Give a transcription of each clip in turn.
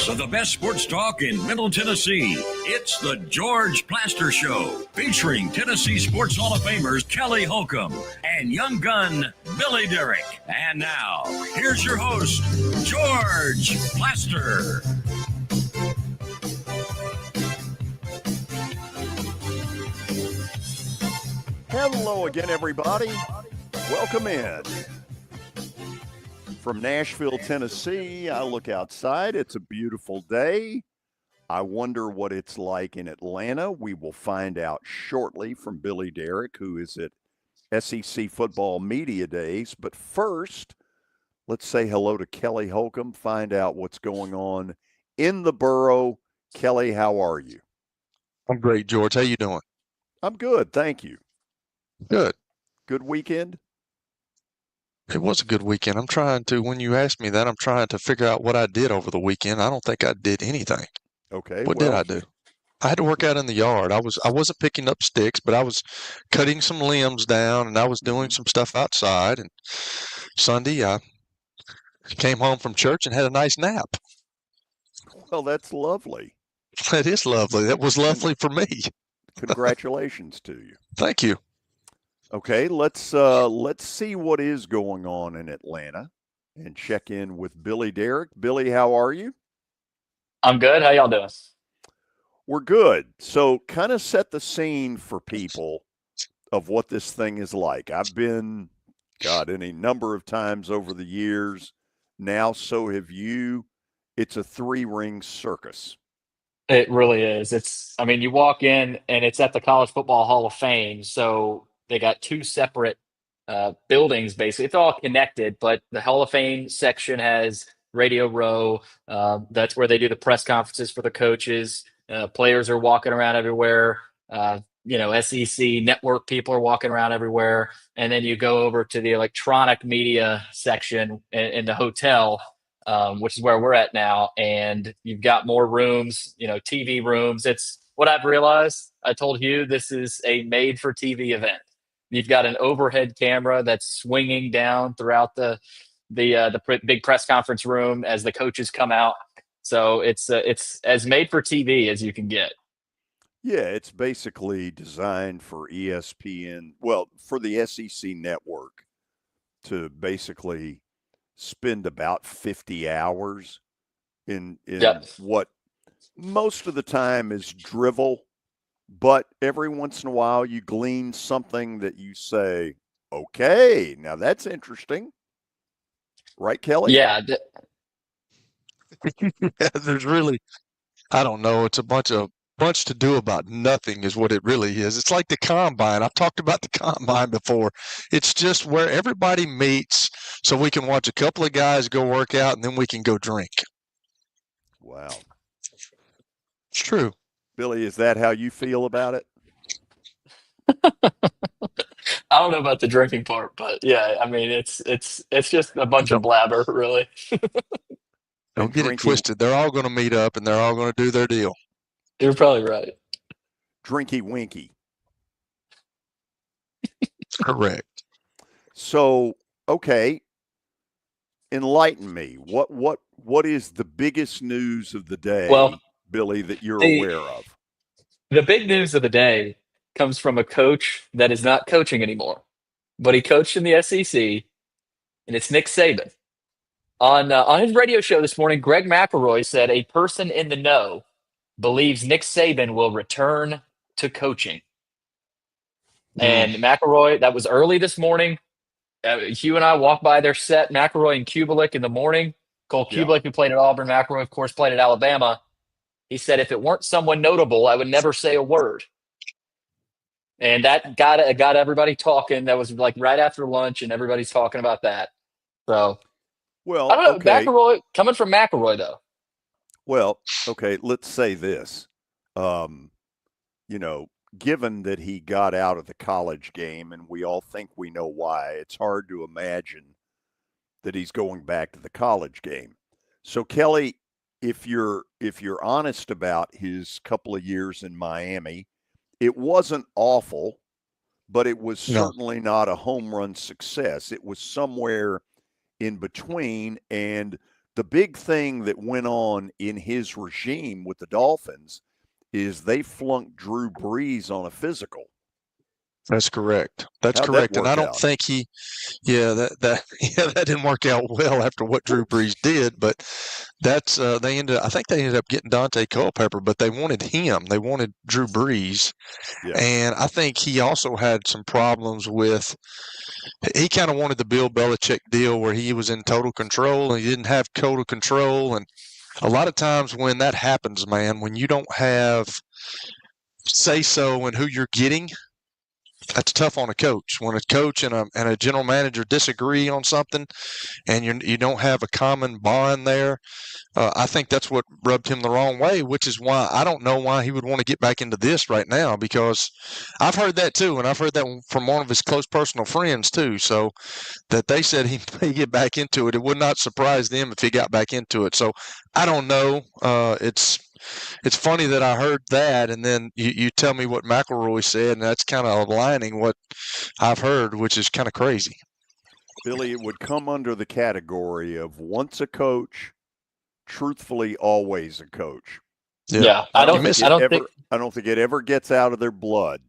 voice of the best sports talk in Middle Tennessee. It's the George Plaster Show, featuring Tennessee Sports Hall of Famers Kelly Holcomb and young gun Billy Derrick. And now, here's your host, George Plaster. Hello again, everybody. Welcome in. From Nashville, Tennessee, I look outside. It's a beautiful day. I wonder what it's like in Atlanta. We will find out shortly from Billy Derrick, who is at SEC Football Media Days. But first, let's say hello to Kelly Holcomb, find out what's going on in the borough. Kelly, how are you? I'm great, George. How you doing? I'm good, thank you. Good. Good weekend? It was a good weekend. When you asked me that, I'm trying to figure out what I did over the weekend. I don't think I did anything. Okay. What did I do? I had to work out in the yard. I wasn't picking up sticks, but I was cutting some limbs down and I was doing some stuff outside. And Sunday, I came home from church and had a nice nap. Well, that's lovely. That is lovely. That was lovely for me. Congratulations to you. Thank you. Okay, let's see what is going on in Atlanta and check in with Billy Derrick. Billy, how are you? I'm good. How y'all doing? We're good. So kind of set the scene for people of what this thing is like. I've been, any number of times over the years. Now, so have you. It's a three-ring circus. It really is. You walk in and it's at the College Football Hall of Fame. So they got two separate buildings, basically. It's all connected, but the Hall of Fame section has Radio Row. That's where they do the press conferences for the coaches. Players are walking around everywhere. SEC network people are walking around everywhere. And then you go over to the electronic media section in the hotel, which is where we're at now. And you've got more rooms, TV rooms. It's what I've realized. I told Hugh, this is a made for TV event. You've got an overhead camera that's swinging down throughout the big press conference room as the coaches come out. So it's as made for TV as you can get. Yeah, it's basically designed for ESPN, for the SEC network to basically spend about 50 hours in what most of the time is drivel. But every once in a while, you glean something that you say, okay, now that's interesting. Right, Kelly? Yeah. There's really, I don't know. It's a bunch to do about nothing is what it really is. It's like the combine. I've talked about the combine before. It's just where everybody meets so we can watch a couple of guys go work out and then we can go drink. Wow. It's true. Billy, is that how you feel about it? I don't know about the drinking part, but yeah, it's just a bunch of blabber, really. Don't get it twisted. They're all going to meet up and they're all going to do their deal. You're probably right. Drinky winky. Correct. So, okay, enlighten me. What is the biggest news of the day, Billy, that you're aware of? The big news of the day comes from a coach that is not coaching anymore, but he coached in the SEC, and it's Nick Saban. On his radio show this morning, Greg McElroy said a person in the know believes Nick Saban will return to coaching. And McElroy, that was early this morning. Hugh and I walked by their set, McElroy and Kubelik in the morning. Cole Kubelik, who played at Auburn, McElroy, of course, played at Alabama. He said, if it weren't someone notable, I would never say a word. And that got everybody talking. That was like right after lunch, and everybody's talking about that. So, well, I don't know. Okay. McElroy, coming from McElroy, though. Well, okay, let's say this. Given that he got out of the college game, and we all think we know why, it's hard to imagine that he's going back to the college game. So, Kelly, if you're honest about his couple of years in Miami, it wasn't awful, but it was certainly not a home run success. It was somewhere in between, and the big thing that went on in his regime with the Dolphins is they flunked Drew Brees on a physical. That's correct. That's How'd correct. that And I work don't out? think that didn't work out well after what Drew Brees did, but that's I think they ended up getting Dante Culpepper, but they wanted him. They wanted Drew Brees. Yeah. And I think he also had some problems with he kind of wanted the Bill Belichick deal where he was in total control and he didn't have total control. And a lot of times when that happens, man, when you don't have say so in who you're getting, that's tough on a coach. When a coach and a general manager disagree on something, and you don't have a common bond there, I think that's what rubbed him the wrong way. Which is why I don't know why he would want to get back into this right now, because I've heard that too, and I've heard that from one of his close personal friends too. So that they said he may get back into it. It would not surprise them if he got back into it. So I don't know. It's funny that I heard that, and then you tell me what McElroy said, and that's kind of aligning what I've heard, which is kind of crazy. Billy, it would come under the category of once a coach, truthfully always a coach. Yeah, I don't think it ever gets out of their blood.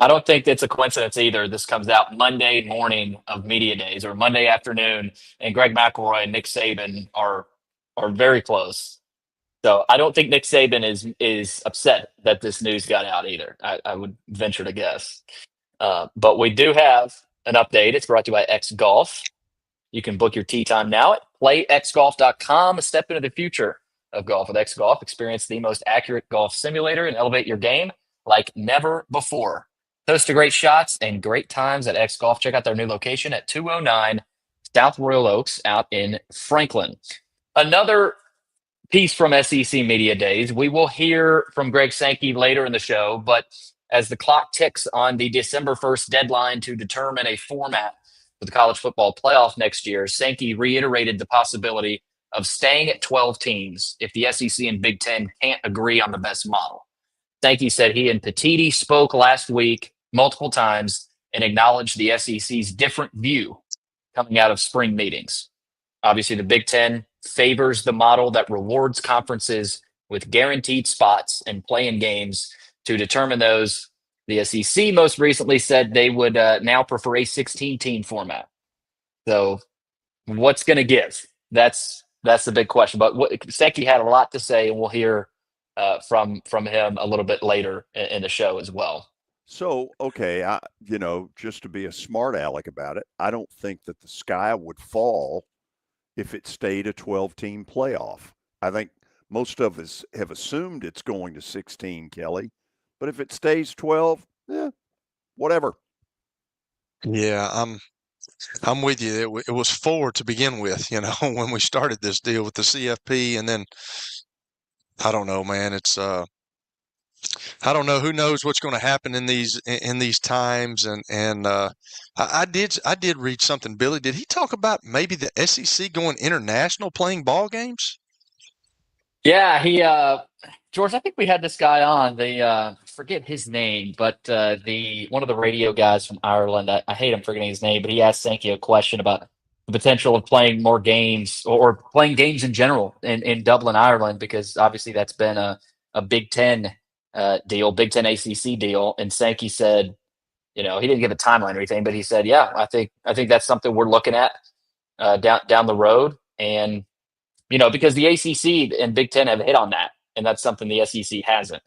I don't think it's a coincidence either. This comes out Monday morning of media days or Monday afternoon, and Greg McElroy and Nick Saban are very close. So I don't think Nick Saban is upset that this news got out either. I would venture to guess. But we do have an update. It's brought to you by X Golf. You can book your tee time now at playxgolf.com. A step into the future of golf with X Golf. Experience the most accurate golf simulator and elevate your game like never before. Toast to great shots and great times at X Golf. Check out their new location at 209 South Royal Oaks out in Franklin. Another piece from SEC Media Days. We will hear from Greg Sankey later in the show, but as the clock ticks on the December 1st deadline to determine a format for the college football playoff next year, Sankey reiterated the possibility of staying at 12 teams if the SEC and Big Ten can't agree on the best model. Sankey said he and Petiti spoke last week multiple times and acknowledged the SEC's different view coming out of spring meetings. Obviously, the Big Ten favors the model that rewards conferences with guaranteed spots and play-in games to determine those. The SEC most recently said they would now prefer a 16-team format. So what's going to give? That's the big question. But Sankey had a lot to say, and we'll hear from him a little bit later in the show as well. So, okay, just to be a smart aleck about it, I don't think that the sky would fall if it stayed a 12-team playoff. I think most of us have assumed it's going to 16, Kelly. But if it stays 12, whatever. Yeah, I'm with you. It was 4 to begin with, when we started this deal with the CFP, and then I don't know, man. It's I don't know. Who knows what's going to happen in these times? And I did read something. Billy, did he talk about maybe the SEC going international, playing ball games? Yeah, he George, I think we had this guy on. The forget his name, but the one of the radio guys from Ireland. I hate him forgetting his name, but he asked Sankey a question about the potential of playing more games or playing games in general in Dublin, Ireland, because obviously that's been a Big Ten deal, Big Ten ACC deal. And Sankey said, he didn't give a timeline or anything, but he said, yeah, I think that's something we're looking at down the road. And because the ACC and Big Ten have hit on that, and that's something the SEC hasn't.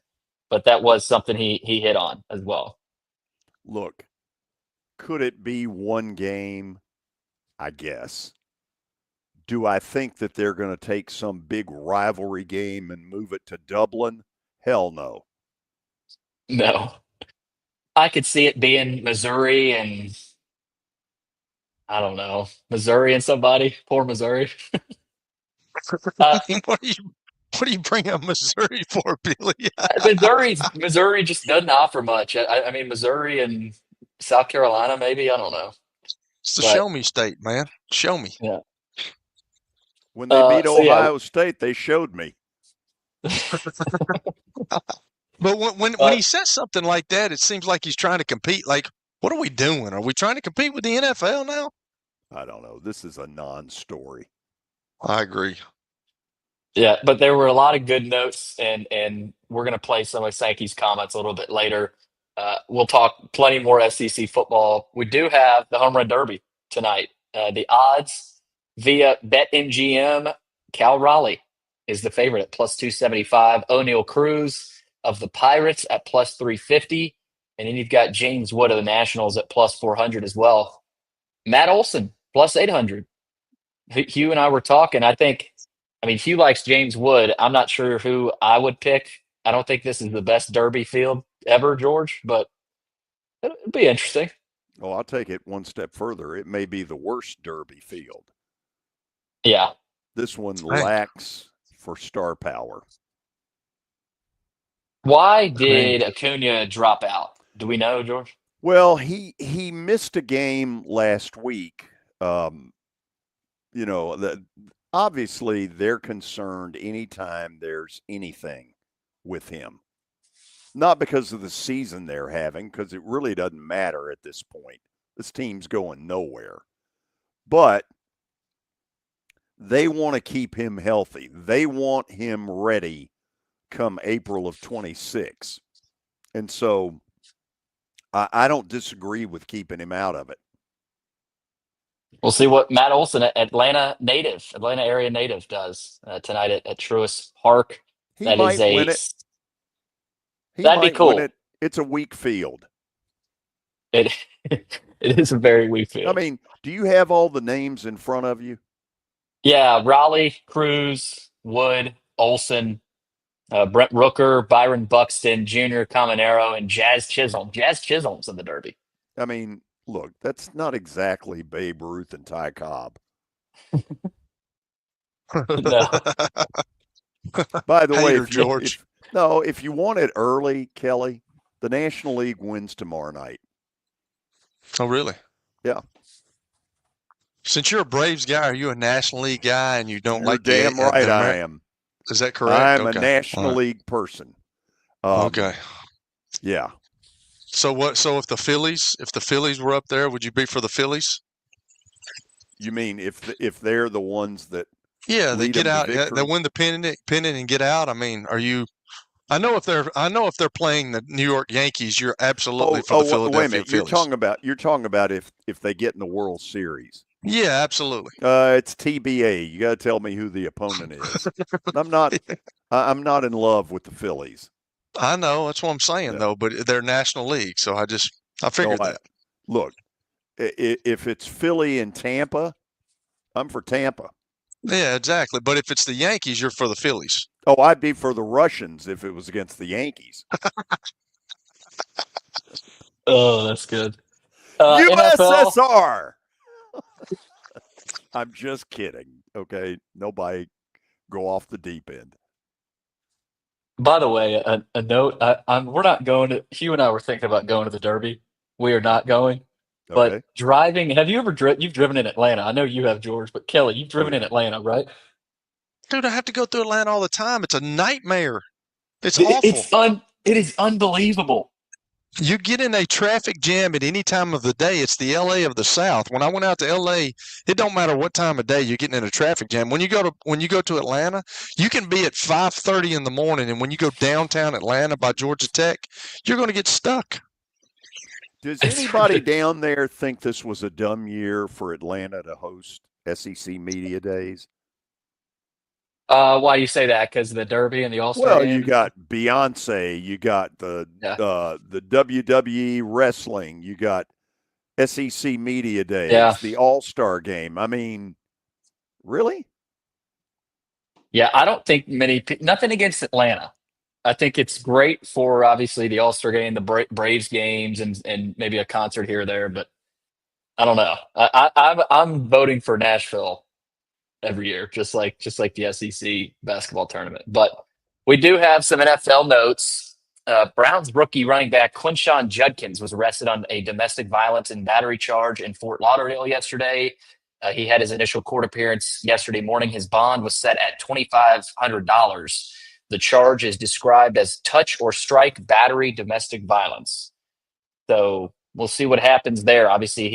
But that was something he hit on as well. Look, could it be one game? I guess. Do I think that they're going to take some big rivalry game and move it to Dublin? Hell no. No. I could see it being Missouri and I don't know, Missouri and somebody. Poor Missouri. What are you bringing up Missouri for, Billy? Missouri just doesn't offer much. I mean, Missouri and South Carolina, maybe. I don't know. It's the show me state, man. Show me. Yeah. When they beat Ohio State, they showed me. But when he says something like that, it seems like he's trying to compete. Like, what are we doing? Are we trying to compete with the NFL now? I don't know. This is a non-story. I agree. Yeah, but there were a lot of good notes, and we're going to play some of Sankey's comments a little bit later. We'll talk plenty more SEC football. We do have the Home Run Derby tonight. The odds via BetMGM, Cal Raleigh is the favorite at plus 275. O'Neal Cruz of the Pirates at plus 350. And then you've got James Wood of the Nationals at plus 400 as well. Matt Olson, plus 800. Hugh and I were talking. Hugh likes James Wood. I'm not sure who I would pick. I don't think this is the best Derby field ever, George, but it'll be interesting. Oh, I'll take it one step further. It may be the worst Derby field. Yeah. This one lacks for star power. Why did Acuna drop out? Do we know, George? Well, he missed a game last week. Obviously they're concerned anytime there's anything with him. Not because of the season they're having, because it really doesn't matter at this point. This team's going nowhere. But they want to keep him healthy. They want him ready come April of 26. And so I don't disagree with keeping him out of it. We'll see what Matt Olson, Atlanta area native, does tonight at Truist Park. He might win it. That'd be cool. Win it. It's a weak field. It is a very weak field. I mean, do you have all the names in front of you? Yeah, Raleigh, Cruz, Wood, Olson, Brent Rooker, Byron Buxton, Junior Caminero, and Jazz Chisholm. Jazz Chisholm's in the Derby. I mean, look, that's not exactly Babe Ruth and Ty Cobb. No. By the way, George. If you want it early, Kelly, the National League wins tomorrow night. Oh, really? Yeah. Since you're a Braves guy, are you a National League guy and you don't You're like damn right I am. Is that correct? I'm a National League person. Okay. Yeah. So what? So if the Phillies were up there, would you be for the Phillies? You mean if they're the ones that? Yeah, they get out. They win the pennant and get out. I mean, are you? I know if they're playing the New York Yankees, you're absolutely for the Philadelphia wait a minute. Phillies. You're talking about if they get in the World Series. Yeah, absolutely. It's TBA. You got to tell me who the opponent is. I'm not in love with the Phillies. I know, that's what I'm saying though. But they're National League, so I figured that. Look, if it's Philly and Tampa, I'm for Tampa. Yeah, exactly. But if it's the Yankees, you're for the Phillies. Oh, I'd be for the Russians if it was against the Yankees. Oh, that's good. USSR. I'm just kidding. Okay, nobody go off the deep end. By the way, a note: we're not going to. Hugh and I were thinking about going to the Derby. We are not going. Okay. But driving, have you ever you've driven in Atlanta? I know you have, George, but Kelly, you've driven in Atlanta, right? Dude, I have to go through Atlanta all the time. It's a nightmare. It's awful. It is unbelievable. You get in a traffic jam at any time of the day. It's the LA of the South. When I went out to LA, it don't matter what time of day you're getting in a traffic jam. When you go to Atlanta, you can be at 5:30 in the morning, and when you go downtown Atlanta by Georgia Tech, you're going to get stuck. Does anybody down there think this was a dumb year for Atlanta to host SEC Media Days? Why do you say that? Because of the Derby and the All-Star Well, game? you got Beyonce, you got the WWE wrestling, you got SEC Media Days, the All-Star game. I mean, really? Yeah, I don't think nothing against Atlanta. I think it's great for obviously the All-Star game, the Braves games, and maybe a concert here or there. But I don't know. I'm voting for Nashville every year, just like the SEC basketball tournament. But we do have some NFL notes. Browns rookie running back Quinshon Judkins was arrested on a domestic violence and battery charge in Fort Lauderdale yesterday. He had his initial court appearance yesterday morning. His bond was set at $2,500. The charge is described as touch or strike battery domestic violence. So we'll see what happens there. Obviously,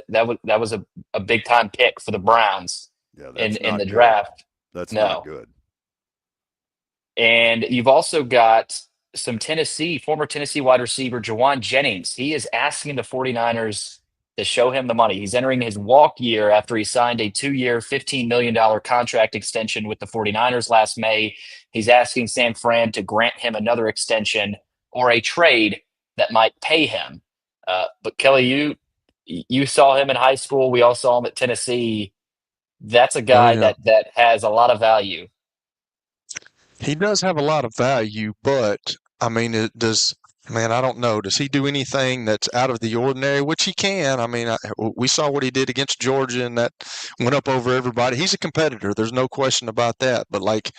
that was a big time pick for the Browns. Yeah, that's in not the good. draft. That's No. not good. And you've also got some former Tennessee wide receiver, Jawan Jennings. He is asking the 49ers to show him the money. He's entering his walk year after he signed a 2-year, $15 million contract extension with the 49ers last May. He's asking San Fran to grant him another extension or a trade that might pay him. But Kelly, you saw him in high school. We all saw him at Tennessee. That's a Oh guy yeah. that has a lot of value. He does have a lot of value, but I mean, I don't know. Does he do anything that's out of the ordinary? Which he can. I mean, we saw what he did against Georgia, and that went up over everybody. He's a competitor. There's no question about that. But like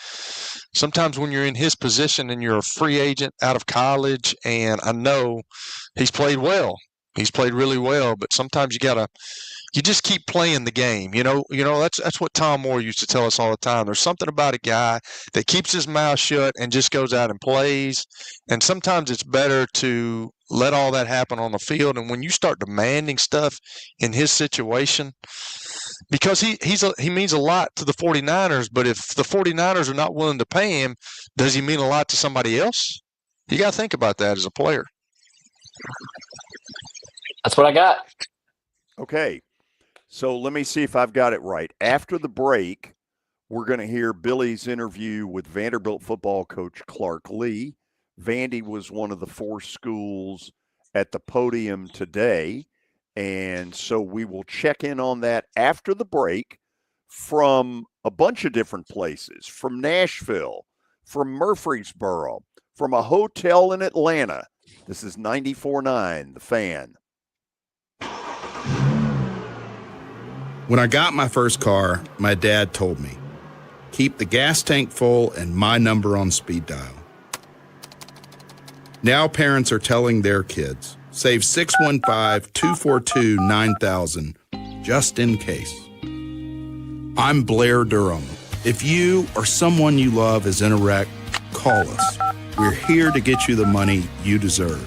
sometimes when you're in his position and you're a free agent out of college, and I know he's played well. He's played really well, but sometimes you just keep playing the game. That's what Tom Moore used to tell us all the time. There's something about a guy that keeps his mouth shut and just goes out and plays. And sometimes it's better to let all that happen on the field. And when you start demanding stuff in his situation, because he means a lot to the 49ers, but if the 49ers are not willing to pay him, does he mean a lot to somebody else? You got to think about that as a player. That's what I got. Okay. So let me see if I've got it right. After the break, we're going to hear Billy's interview with Vanderbilt football coach Clark Lee. Vandy was one of the 4 schools at the podium today. And so we will check in on that after the break from a bunch of different places, from Nashville, from Murfreesboro, from a hotel in Atlanta. This is 94.9, The Fan. When I got my first car, my dad told me, keep the gas tank full and my number on speed dial. Now parents are telling their kids, save 615-242-9000 just in case. I'm Blair Durham. If you or someone you love is in a wreck, call us. We're here to get you the money you deserve.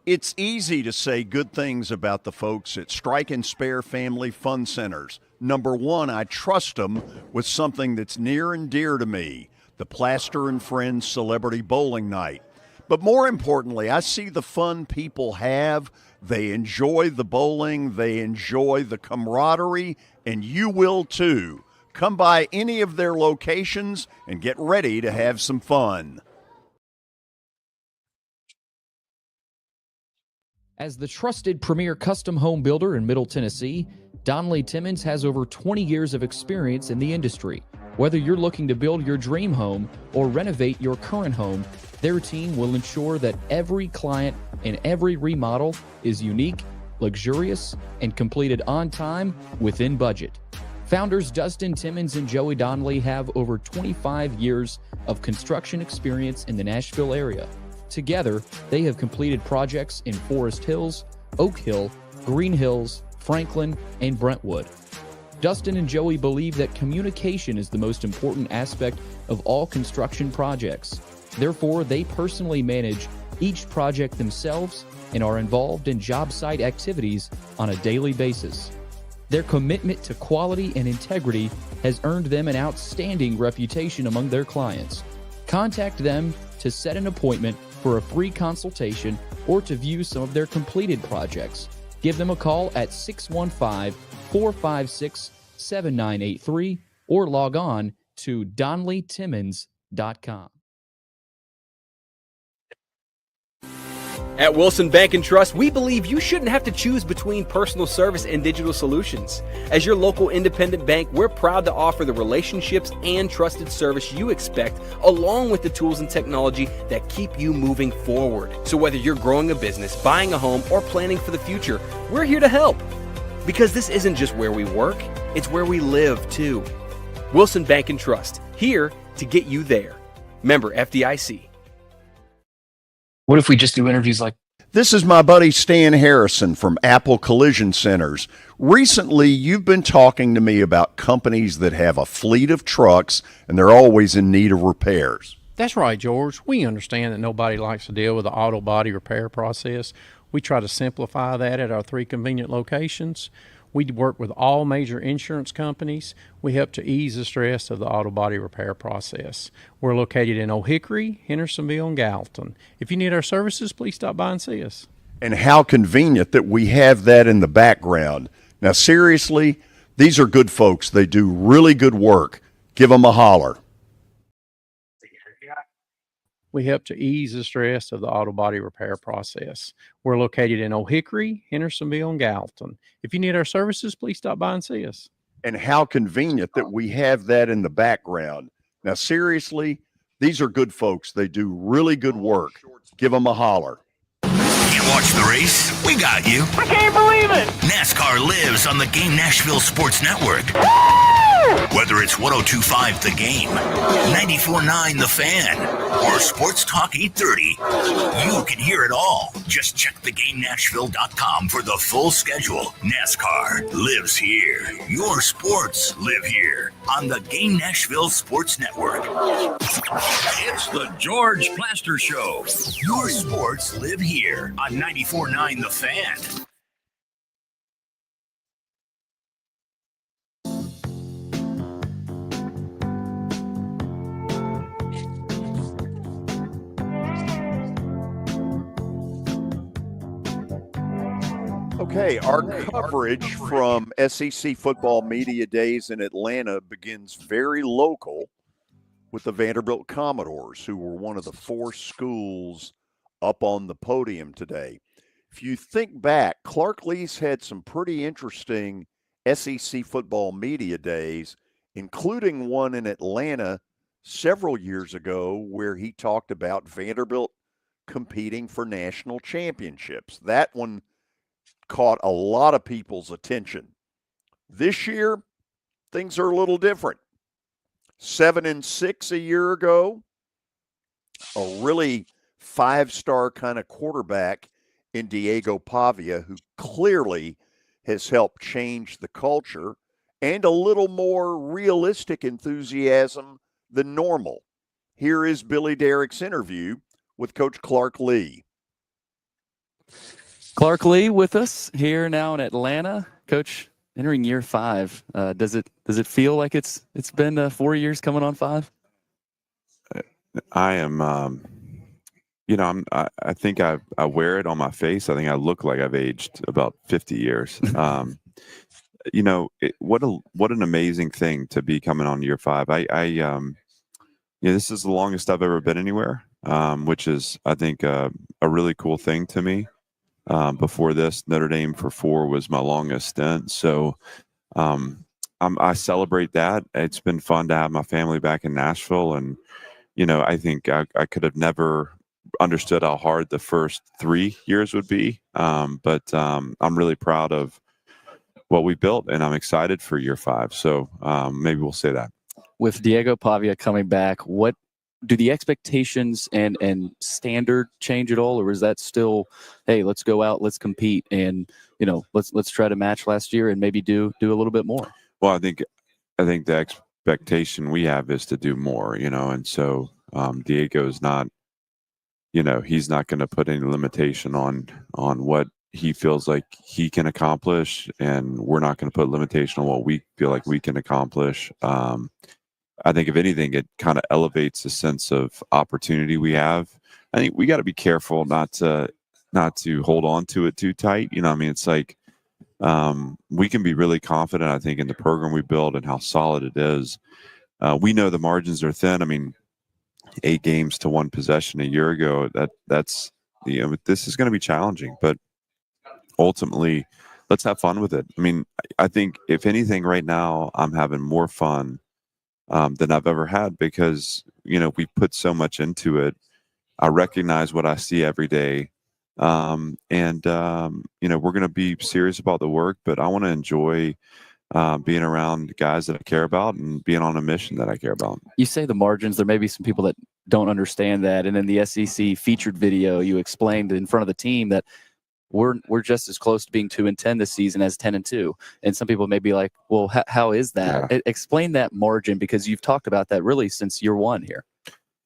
It's easy to say good things about the folks at Strike and Spare Family Fun Centers. Number one, I trust them with something that's near and dear to me, the Plaster and Friends Celebrity Bowling Night. But more importantly, I see the fun people have. They enjoy the bowling, they enjoy the camaraderie, and you will too. Come by any of their locations and get ready to have some fun. As the trusted premier custom home builder in Middle Tennessee, Donnelly Timmons has over 20 years of experience in the industry. Whether you're looking to build your dream home or renovate your current home, their team will ensure that every client and every remodel is unique, luxurious, and completed on time within budget. Founders Dustin Timmons and Joey Donnelly have over 25 years of construction experience in the Nashville area. Together, they have completed projects in Forest Hills, Oak Hill, Green Hills, Franklin, and Brentwood. Dustin and Joey believe that communication is the most important aspect of all construction projects. Therefore, they personally manage each project themselves and are involved in job site activities on a daily basis. Their commitment to quality and integrity has earned them an outstanding reputation among their clients. Contact them to set an appointment for a free consultation or to view some of their completed projects. Give them a call at 615-456-7983 or log on to DonnellyTimmons.com. At Wilson Bank and Trust, we believe you shouldn't have to choose between personal service and digital solutions. As your local independent bank, we're proud to offer the relationships and trusted service you expect, along with the tools and technology that keep you moving forward. So whether you're growing a business, buying a home, or planning for the future, we're here to help. Because this isn't just where we work, it's where we live too. Wilson Bank and Trust, here to get you there. Member FDIC. What if we just do interviews like This is my buddy Stan Harrison from Apple Collision Centers. Recently, you've been talking to me about companies that have a fleet of trucks and they're always in need of repairs. That's right, George. We understand that nobody likes to deal with the auto body repair process. We try to simplify that at our 3 convenient locations. We work with all major insurance companies. We help to ease the stress of the auto body repair process. We're located in Old Hickory, Hendersonville, and Gallatin. If you need our services, please stop by and see us. And how convenient that we have that in the background. Now, seriously, these are good folks. They do really good work. Give them a holler. We help to ease the stress of the auto body repair process. We're located in Old Hickory, Hendersonville, and Gallatin. If you need our services, please stop by and see us. And how convenient that we have that in the background. Now, seriously, these are good folks. They do really good work. Give them a holler. Can't watch the race? We got you. I can't believe it! NASCAR lives on the Game Nashville Sports Network. Whether it's 102.5 The Game, 94.9 The Fan, or Sports Talk 830, you can hear it all. Just check theGameNashville.com for the full schedule. NASCAR lives here. Your sports live here on the Game Nashville Sports Network. It's the George Plaster Show. Your sports live here on 94.9 The Fan. Okay, our coverage from SEC Football Media Days in Atlanta begins very local with the Vanderbilt Commodores, who were one of the 4 schools up on the podium today. If you think back, Clark Lee's had some pretty interesting SEC Football Media Days, including one in Atlanta several years ago where he talked about Vanderbilt competing for national championships. That one caught a lot of people's attention. This year, things are a little different. 7-6 a year ago, a really 5-star kind of quarterback in Diego Pavia, who clearly has helped change the culture, and a little more realistic enthusiasm than normal. Here is Billy Derrick's interview with Coach Clark Lee. Clark Lee with us here now in Atlanta. Coach, entering year 5, does it feel like it's been 4 years coming on 5? I am, I think I wear it on my face. I think I look like I've aged about 50 years. What an amazing thing to be coming on year 5. This is the longest I've ever been anywhere, which is, I think, a really cool thing to me. Before this, Notre Dame for 4 was my longest stint. So I celebrate that. It's been fun to have my family back in Nashville. And, I think I could have never understood how hard the first 3 years would be. But I'm really proud of what we built, and I'm excited for year 5. So maybe we'll say that. With Diego Pavia coming back, what do the expectations and standard change at all, or is that still, hey, let's go out, let's compete, and let's try to match last year and maybe do a little bit more? Well, I think the expectation we have is to do more, and so Diego's not, he's not going to put any limitation on what he feels like he can accomplish, and we're not going to put limitation on what we feel like we can accomplish. I think if anything, it kind of elevates the sense of opportunity we have. I think we got to be careful not to hold on to it too tight. It's like we can be really confident, I think, in the program we build and how solid it is. We know the margins are thin. 8 games to 1 possession a year ago, that's this is going to be challenging, but ultimately let's have fun with it. I think if anything right now, I'm having more fun than I've ever had because, we put so much into it. I recognize what I see every day. We're going to be serious about the work, but I want to enjoy being around guys that I care about and being on a mission that I care about. You say the margins, there may be some people that don't understand that. And in the SEC featured video, you explained in front of the team that we're just as close to being 2-10 this season as 10-2. And some people may be like, well, how is that? Yeah. Explain that margin, because you've talked about that really since year 1 here.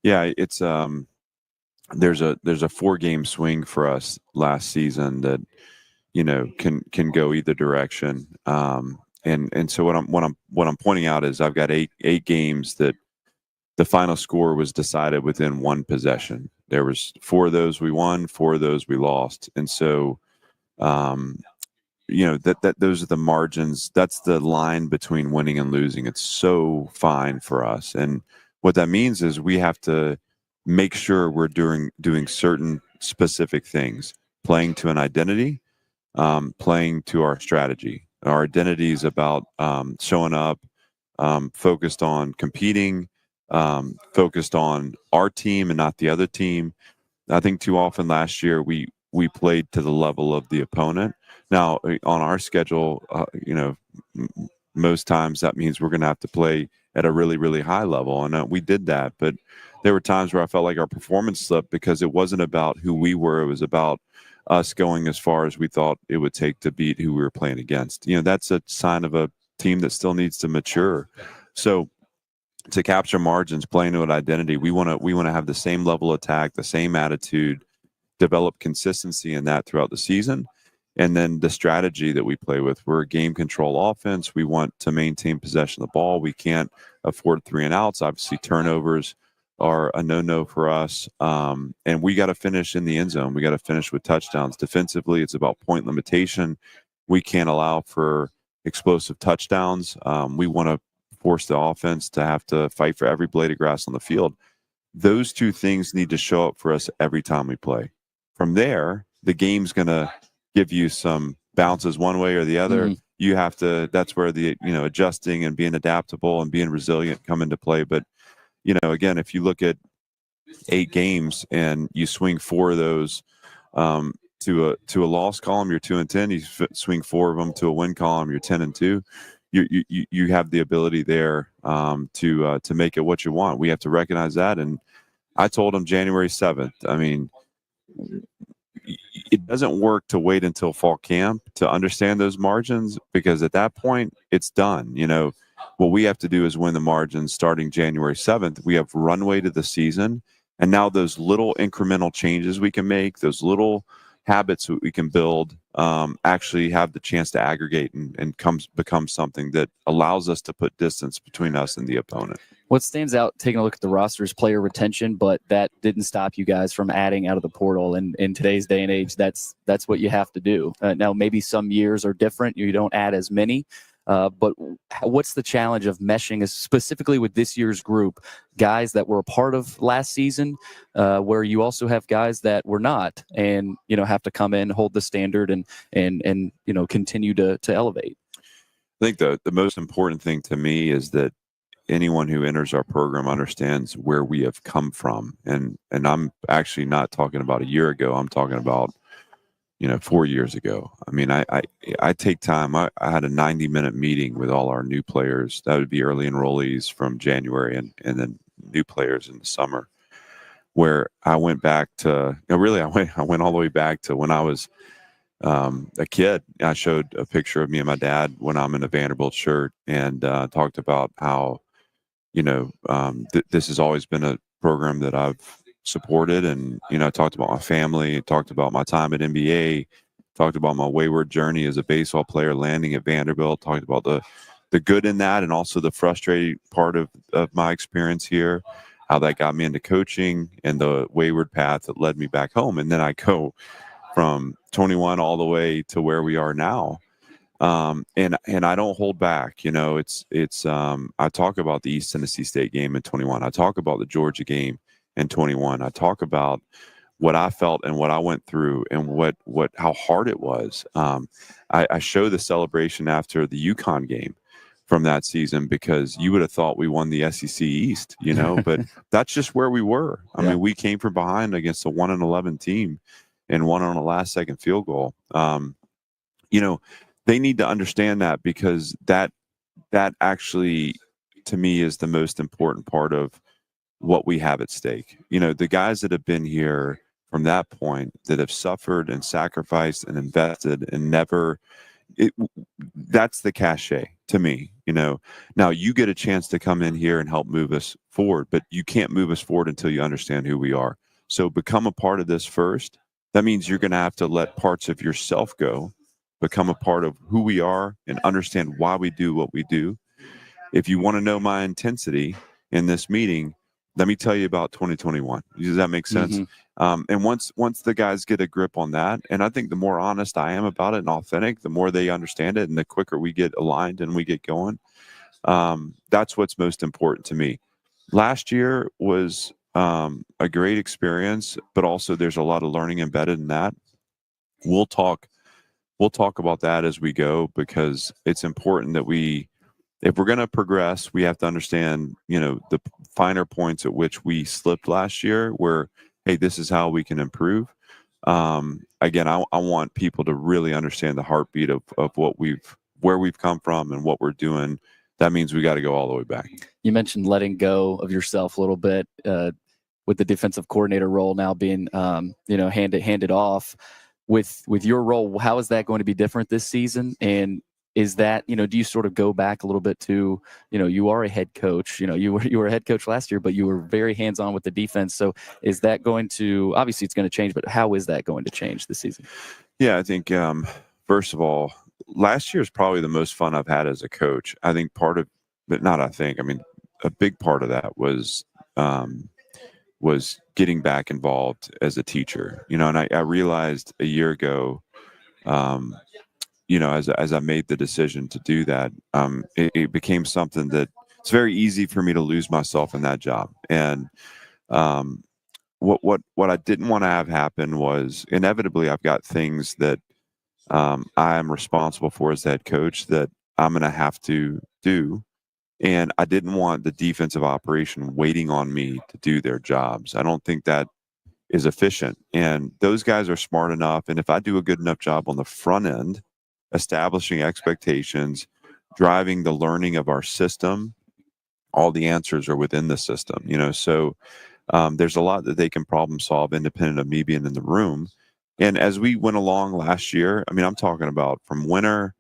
Yeah, it's there's a 4-game swing for us last season that, can go either direction. And so what I'm pointing out is I've got eight games that the final score was decided within one possession. There was 4 of those we won, 4 of those we lost. And so, that those are the margins. That's the line between winning and losing. It's so fine for us. And what that means is we have to make sure we're doing certain specific things, playing to an identity, playing to our strategy. Our identity is about showing up, focused on competing, focused on our team and not the other team. I think too often last year we played to the level of the opponent. Now on our schedule, most times that means we're going to have to play at a really, really high level, and we did that. But there were times where I felt like our performance slipped because it wasn't about who we were; it was about us going as far as we thought it would take to beat who we were playing against. That's a sign of a team that still needs to mature. So to capture margins, playing to an identity, we want to have the same level of attack, the same attitude, develop consistency in that throughout the season. And then the strategy that we play with, we're a game control offense. We want to maintain possession of the ball. We can't afford 3 and outs. Obviously, turnovers are a no-no for us. And we got to finish in the end zone. We got to finish with touchdowns. Defensively, it's about point limitation. We can't allow for explosive touchdowns. We want to force the offense to have to fight for every blade of grass on the field. Those 2 things need to show up for us every time we play. From there, the game's going to give you some bounces one way or the other. Mm-hmm. You have to, that's where the, adjusting and being adaptable and being resilient come into play. But, again, if you look at 8 games and you swing 4 of those to a loss column, you're 2-10. You swing 4 of them to a win column, you're 10-2. You have the ability there to make it what you want. We have to recognize that. And I told him January 7th. I mean, it doesn't work to wait until fall camp to understand those margins, because at that point it's done. What we have to do is win the margins starting January 7th. We have runway to the season. And now those little incremental changes we can make, those little habits that we can build, actually have the chance to aggregate and become something that allows us to put distance between us and the opponent. What stands out, taking a look at the roster, is player retention, but that didn't stop you guys from adding out of the portal. And in today's day and age, that's what you have to do. Now, maybe some years are different. You don't add as many. But what's the challenge of meshing, specifically with this year's group, guys that were a part of last season, where you also have guys that were not, and have to come in, hold the standard, and continue to elevate? I think the most important thing to me is that anyone who enters our program understands where we have come from, and I'm actually not talking about a year ago. I'm talking about 4 years ago. I mean, I take time. I had a 90-minute meeting with all our new players. That would be early enrollees from January, and then new players in the summer, where I went back to, I went all the way back to when I was a kid. I showed a picture of me and my dad when I'm in a Vanderbilt shirt, and talked about how, this has always been a program that I've supported. And, I talked about my family, talked about my time at NBA, talked about my wayward journey as a baseball player landing at Vanderbilt, talked about the good in that, and also the frustrating part of my experience here, how that got me into coaching and the wayward path that led me back home. And then I go from 21 all the way to where we are now. And I don't hold back. I talk about the East Tennessee State game in 21. I talk about the Georgia game in 21. I talk about what I felt and what I went through and how hard it was. I show the celebration after the UConn game from that season, because you would have thought we won the SEC East, but that's just where we were. I mean, we came from behind against a 1-11 team and won on a last second field goal. They need to understand that, because that actually, to me, is the most important part of what we have at stake. The guys that have been here from that point, that have suffered and sacrificed and invested and that's the cachet to me. Now you get a chance to come in here and help move us forward, but you can't move us forward until you understand who we are. So become a part of this first. That means you're going to have to let parts of yourself go, become a part of who we are, and understand why we do what we do. If you want to know my intensity in this meeting, let me tell you about 2021. Does that make sense? And once the guys get a grip on that, and I think the more honest I am about it and authentic, the more they understand it, and the quicker we get aligned and we get going. That's what's most important to me. Last year was a great experience, but also there's a lot of learning embedded in that. We'll talk about that as we go, because it's important that if we're going to progress, we have to understand, the finer points at which we slipped last year, where, hey, this is how we can improve. Again, I want people to really understand the heartbeat of where we've come from and what we're doing. That means we got to go all the way back. You mentioned letting go of yourself a little bit with the defensive coordinator role now being, handed off. With your role, how is that going to be different this season? And is that, do you sort of go back a little bit to, you are a head coach, you were a head coach last year, but you were very hands-on with the defense. So is that going to, obviously it's going to change, but how is that going to change this season? Yeah, I think, first of all, last year is probably the most fun I've had as a coach. I think a big part of that was getting back involved as a teacher, and I realized a year ago, as I made the decision to do that, it became something that it's very easy for me to lose myself in that job. And what I didn't want to have happen was, inevitably I've got things that I am responsible for as head coach that I'm going to have to do. And I didn't want the defensive operation waiting on me to do their jobs. I don't think that is efficient. And those guys are smart enough. And if I do a good enough job on the front end, establishing expectations, driving the learning of our system, all the answers are within the system, so there's a lot that they can problem solve independent of me being in the room. And as we went along last year, I'm talking about from winter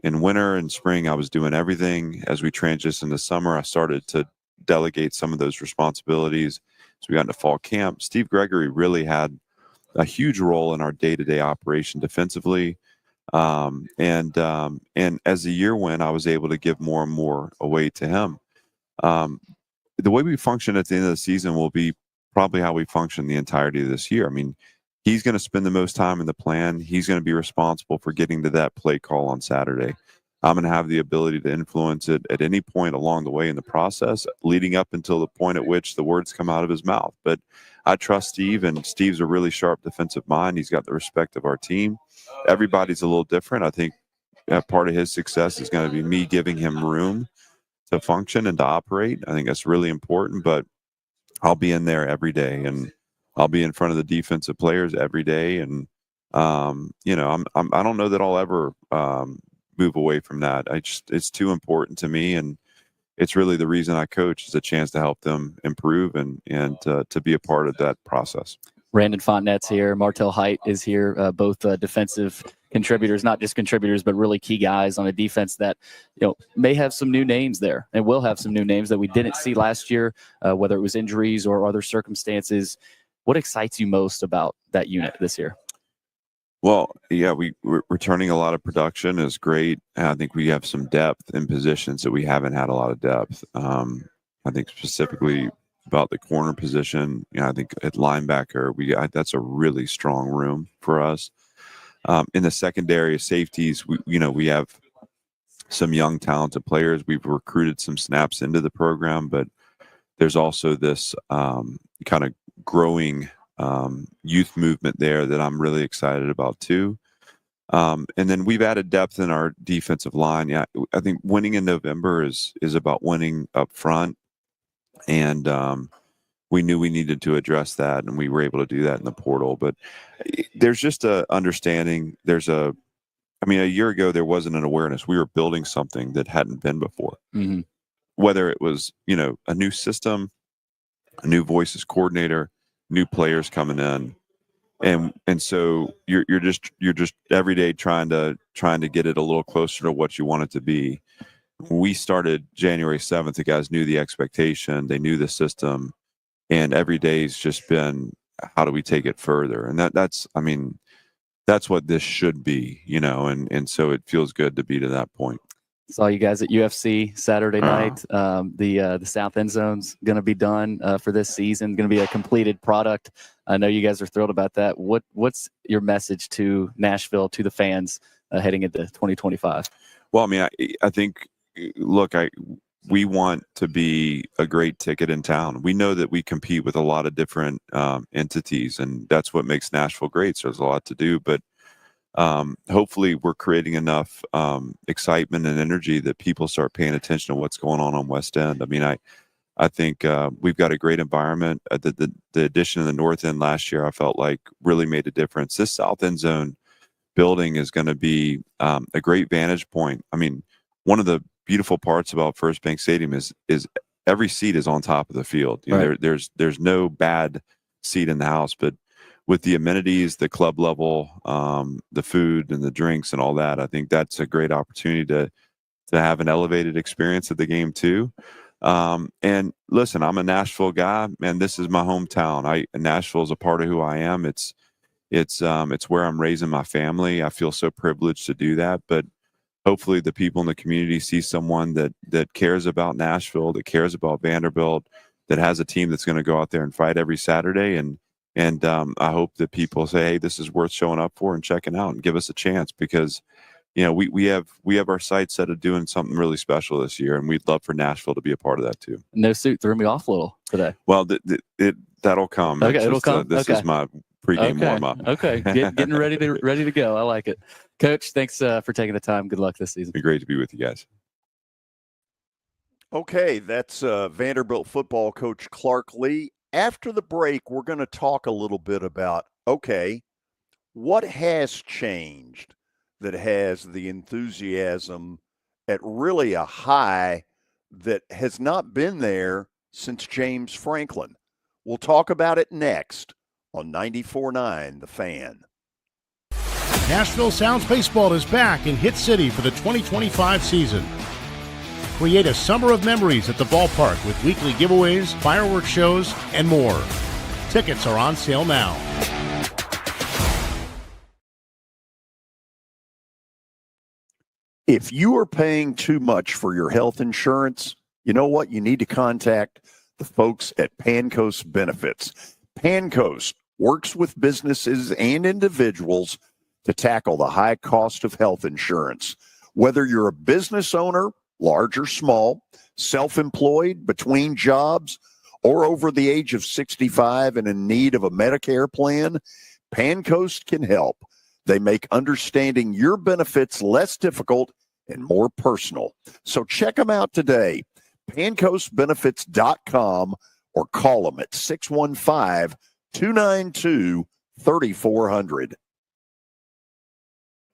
and spring, I was doing everything. As we transitioned to summer, I started to delegate some of those responsibilities. So we got into fall camp. Steve Gregory really had a huge role in our day-to-day operation defensively. And as the year went, I was able to give more and more away to him. The way we function at the end of the season will be probably how we function the entirety of this year. He's going to spend the most time in the plan. He's going to be responsible for getting to that play call on Saturday. I'm going to have the ability to influence it at any point along the way in the process, leading up until the point at which the words come out of his mouth. But I trust Steve, and Steve's a really sharp defensive mind. He's got the respect of our team. Everybody's a little different. I think part of his success is going to be me giving him room to function and to operate. I think that's really important, but I'll be in there every day, and I'll be in front of the defensive players every day. And, I don't know that I'll ever move away from that. It's too important to me. And it's really the reason I coach, is a chance to help them improve and to be a part of that process. Brandon Fontenette's here. Martell Height is here. Both defensive contributors, not just contributors, but really key guys on a defense that, may have some new names there and will have some new names that we didn't see last year, whether it was injuries or other circumstances. What excites you most about that unit this year? Well, yeah, we're returning a lot of production is great. I think we have some depth in positions that we haven't had a lot of depth. I think specifically about the corner position. I think at linebacker, that's a really strong room for us. In the secondary safeties, we have some young talented players. We've recruited some snaps into the program, but there's also this kind of growing youth movement there that I'm really excited about too. And then we've added depth in our defensive line. Yeah, I think winning in November is about winning up front. And we knew we needed to address that, and we were able to do that in the portal. But there's just a understanding. A year ago, there wasn't an awareness. We were building something that hadn't been before. Mm-hmm. Whether it was, a new system, a new voices coordinator, new players coming in. And so you're just every day trying to get it a little closer to what you want it to be. When we started January 7th, the guys knew the expectation, they knew the system, and every day's just been how do we take it further? And that's what this should be, and so it feels good to be to that point. Saw you guys at UFC Saturday night. The south end zone's going to be done for this season. Going to be a completed product. I know you guys are thrilled about that. What's your message to Nashville, to the fans heading into 2025? Well, I mean, I think, look, we want to be a great ticket in town. We know that we compete with a lot of different entities, and that's what makes Nashville great. So there's a lot to do, but hopefully we're creating enough excitement and energy that people start paying attention to what's going on West End. I mean, I think we've got a great environment. The addition of the North End last year, I felt like really made a difference. This South End Zone building is going to be a great vantage point. I mean, one of the beautiful parts about First Bank Stadium is every seat is on top of the field. Right. There's no bad seat in the house, but with the amenities, the club level, the food and the drinks and all that, I think that's a great opportunity to have an elevated experience at the game too. And listen, I'm a Nashville guy, and this is my hometown. Nashville is a part of who I am. It's where I'm raising my family. I feel so privileged to do that, but hopefully the people in the community see someone that cares about Nashville, that cares about Vanderbilt, that has a team that's going to go out there and fight every Saturday. And I hope that people say, hey, this is worth showing up for and checking out and give us a chance, because, we have our sights set of doing something really special this year, and we'd love for Nashville to be a part of that too. No suit threw me off a little today. Well, that'll come. Okay, it'll come. This is my pregame warm up. Okay, getting ready to go. I like it, Coach. Thanks for taking the time. Good luck this season. It'd be great to be with you guys. Okay, that's Vanderbilt football coach Clark Lee. After the break, we're going to talk a little bit about, what has changed that has the enthusiasm at really a high that has not been there since James Franklin. We'll talk about it next on 94.9 The Fan. Nashville Sounds Baseball is back in Hit City for the 2025 season. Create a summer of memories at the ballpark with weekly giveaways, fireworks shows, and more. Tickets are on sale now. If you are paying too much for your health insurance, you know what? You need to contact the folks at Pancoast Benefits. Pancoast works with businesses and individuals to tackle the high cost of health insurance. Whether you're a business owner, large or small, self-employed, between jobs, or over the age of 65 and in need of a Medicare plan, Pancoast can help. They make understanding your benefits less difficult and more personal. So check them out today, pancoastbenefits.com, or call them at 615-292-3400.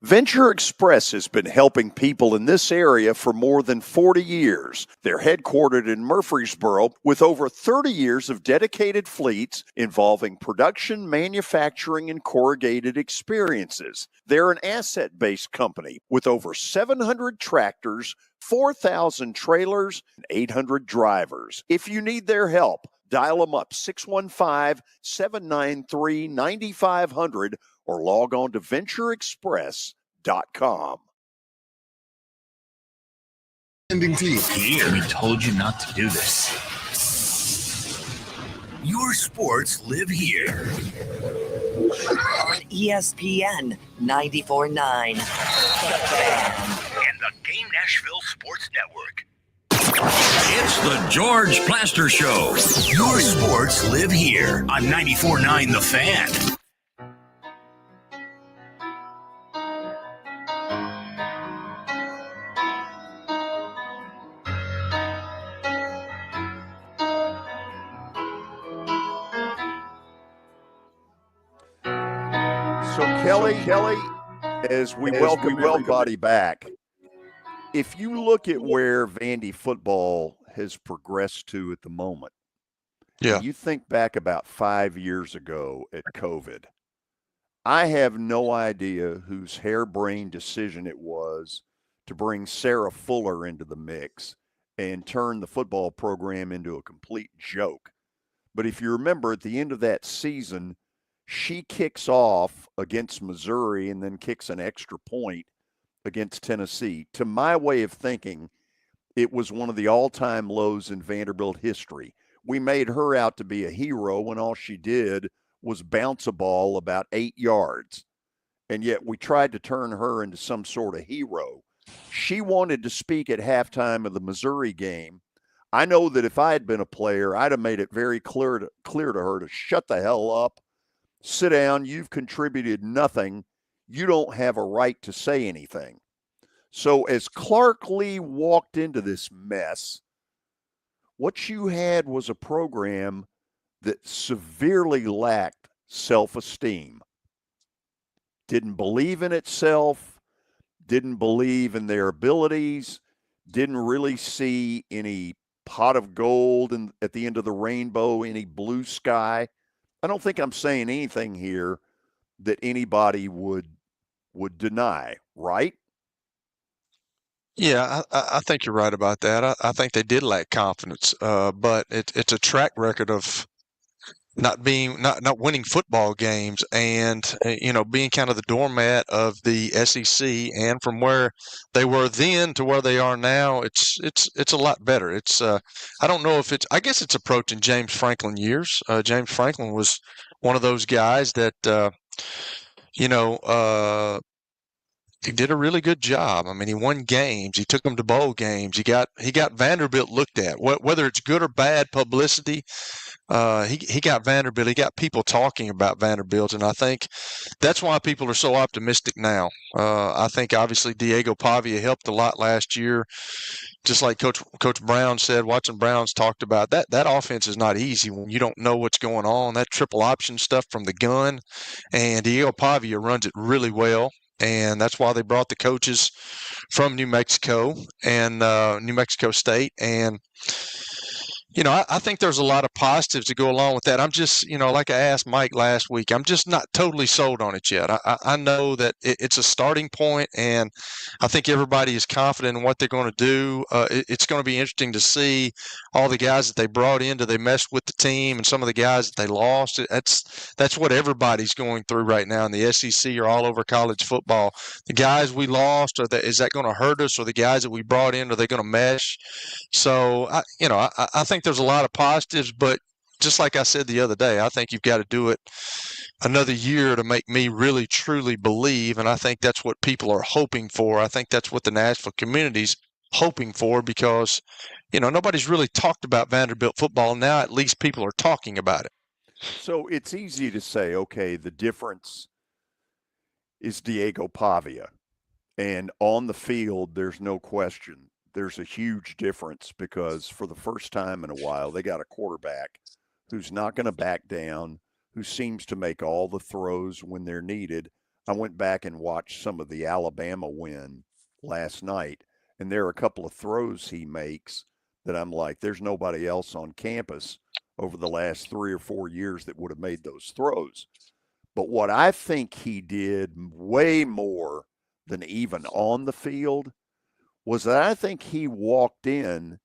Venture Express has been helping people in this area for more than 40 years. They're headquartered in Murfreesboro with over 30 years of dedicated fleets involving production, manufacturing, and corrugated experiences. They're an asset-based company with over 700 tractors, 4,000 trailers, and 800 drivers. If you need their help, dial them up 615-793-9500 or log on to ventureexpress.com. Here, we told you not to do this. Your sports live here. On ESPN 94.9. The Fan. And the Game Nashville Sports Network. It's the George Plaster Show. Your sports live here on 94.9 The Fan. So Kelly, as we welcome everybody back, if you look at where Vandy football has progressed to at the moment, you think back about 5 years ago at COVID, I have no idea whose harebrained decision it was to bring Sarah Fuller into the mix and turn the football program into a complete joke. But if you remember, at the end of that season, she kicks off against Missouri and then kicks an extra point against Tennessee. To my way of thinking, it was one of the all-time lows in Vanderbilt history. We made her out to be a hero when all she did was bounce a ball about 8 yards. And yet we tried to turn her into some sort of hero. She wanted to speak at halftime of the Missouri game. I know that if I had been a player, I'd have made it very clear to her to shut the hell up, sit down, you've contributed nothing, you don't have a right to say anything. So as Clark Lee walked into this mess, what you had was a program that severely lacked self-esteem, didn't believe in itself, didn't believe in their abilities, didn't really see any pot of gold at the end of the rainbow, any blue sky. I don't think I'm saying anything here that anybody would deny, right? Yeah, I think you're right about that. I think they did lack confidence, but it's a track record of not winning football games and being kind of the doormat of the SEC, and from where they were then to where they are now, it's a lot better. It's I don't know if I guess it's approaching James Franklin years. James Franklin was one of those guys that he did a really good job. I mean, he won games. He took them to bowl games. He got Vanderbilt looked at. Whether it's good or bad publicity, he got Vanderbilt. He got people talking about Vanderbilt, and I think that's why people are so optimistic now. I think obviously Diego Pavia helped a lot last year. Just like Coach Brown said, watching Brown's talked about, that offense is not easy when you don't know what's going on. That triple option stuff from the gun, and Diego Pavia runs it really well. And that's why they brought the coaches from New Mexico and New Mexico State. And, I think there's a lot of positives to go along with that. I'm just, like I asked Mike last week, I'm just not totally sold on it yet. I know that it's a starting point, and I think everybody is confident in what they're going to do. It's going to be interesting to see all the guys that they brought in. Do they mess with the team, and some of the guys that they lost? That's what everybody's going through right now in the SEC or all over college football. The guys we lost, is that going to hurt us? Or the guys that we brought in, are they going to mesh? So, I think there's a lot of positives, but just like I said the other day, I think you've got to do it another year to make me really, truly believe, and I think that's what people are hoping for. I think that's what the Nashville community's hoping for, because, nobody's really talked about Vanderbilt football. Now at least people are talking about it. So it's easy to say, okay, the difference is Diego Pavia. And on the field, there's no question. There's a huge difference, because for the first time in a while, they got a quarterback who's not going to back down, who seems to make all the throws when they're needed. I went back and watched some of the Alabama win last night, and there are a couple of throws he makes that I'm like, there's nobody else on campus over the last 3 or 4 years that would have made those throws. But what I think he did way more than even on the field was that I think he walked in,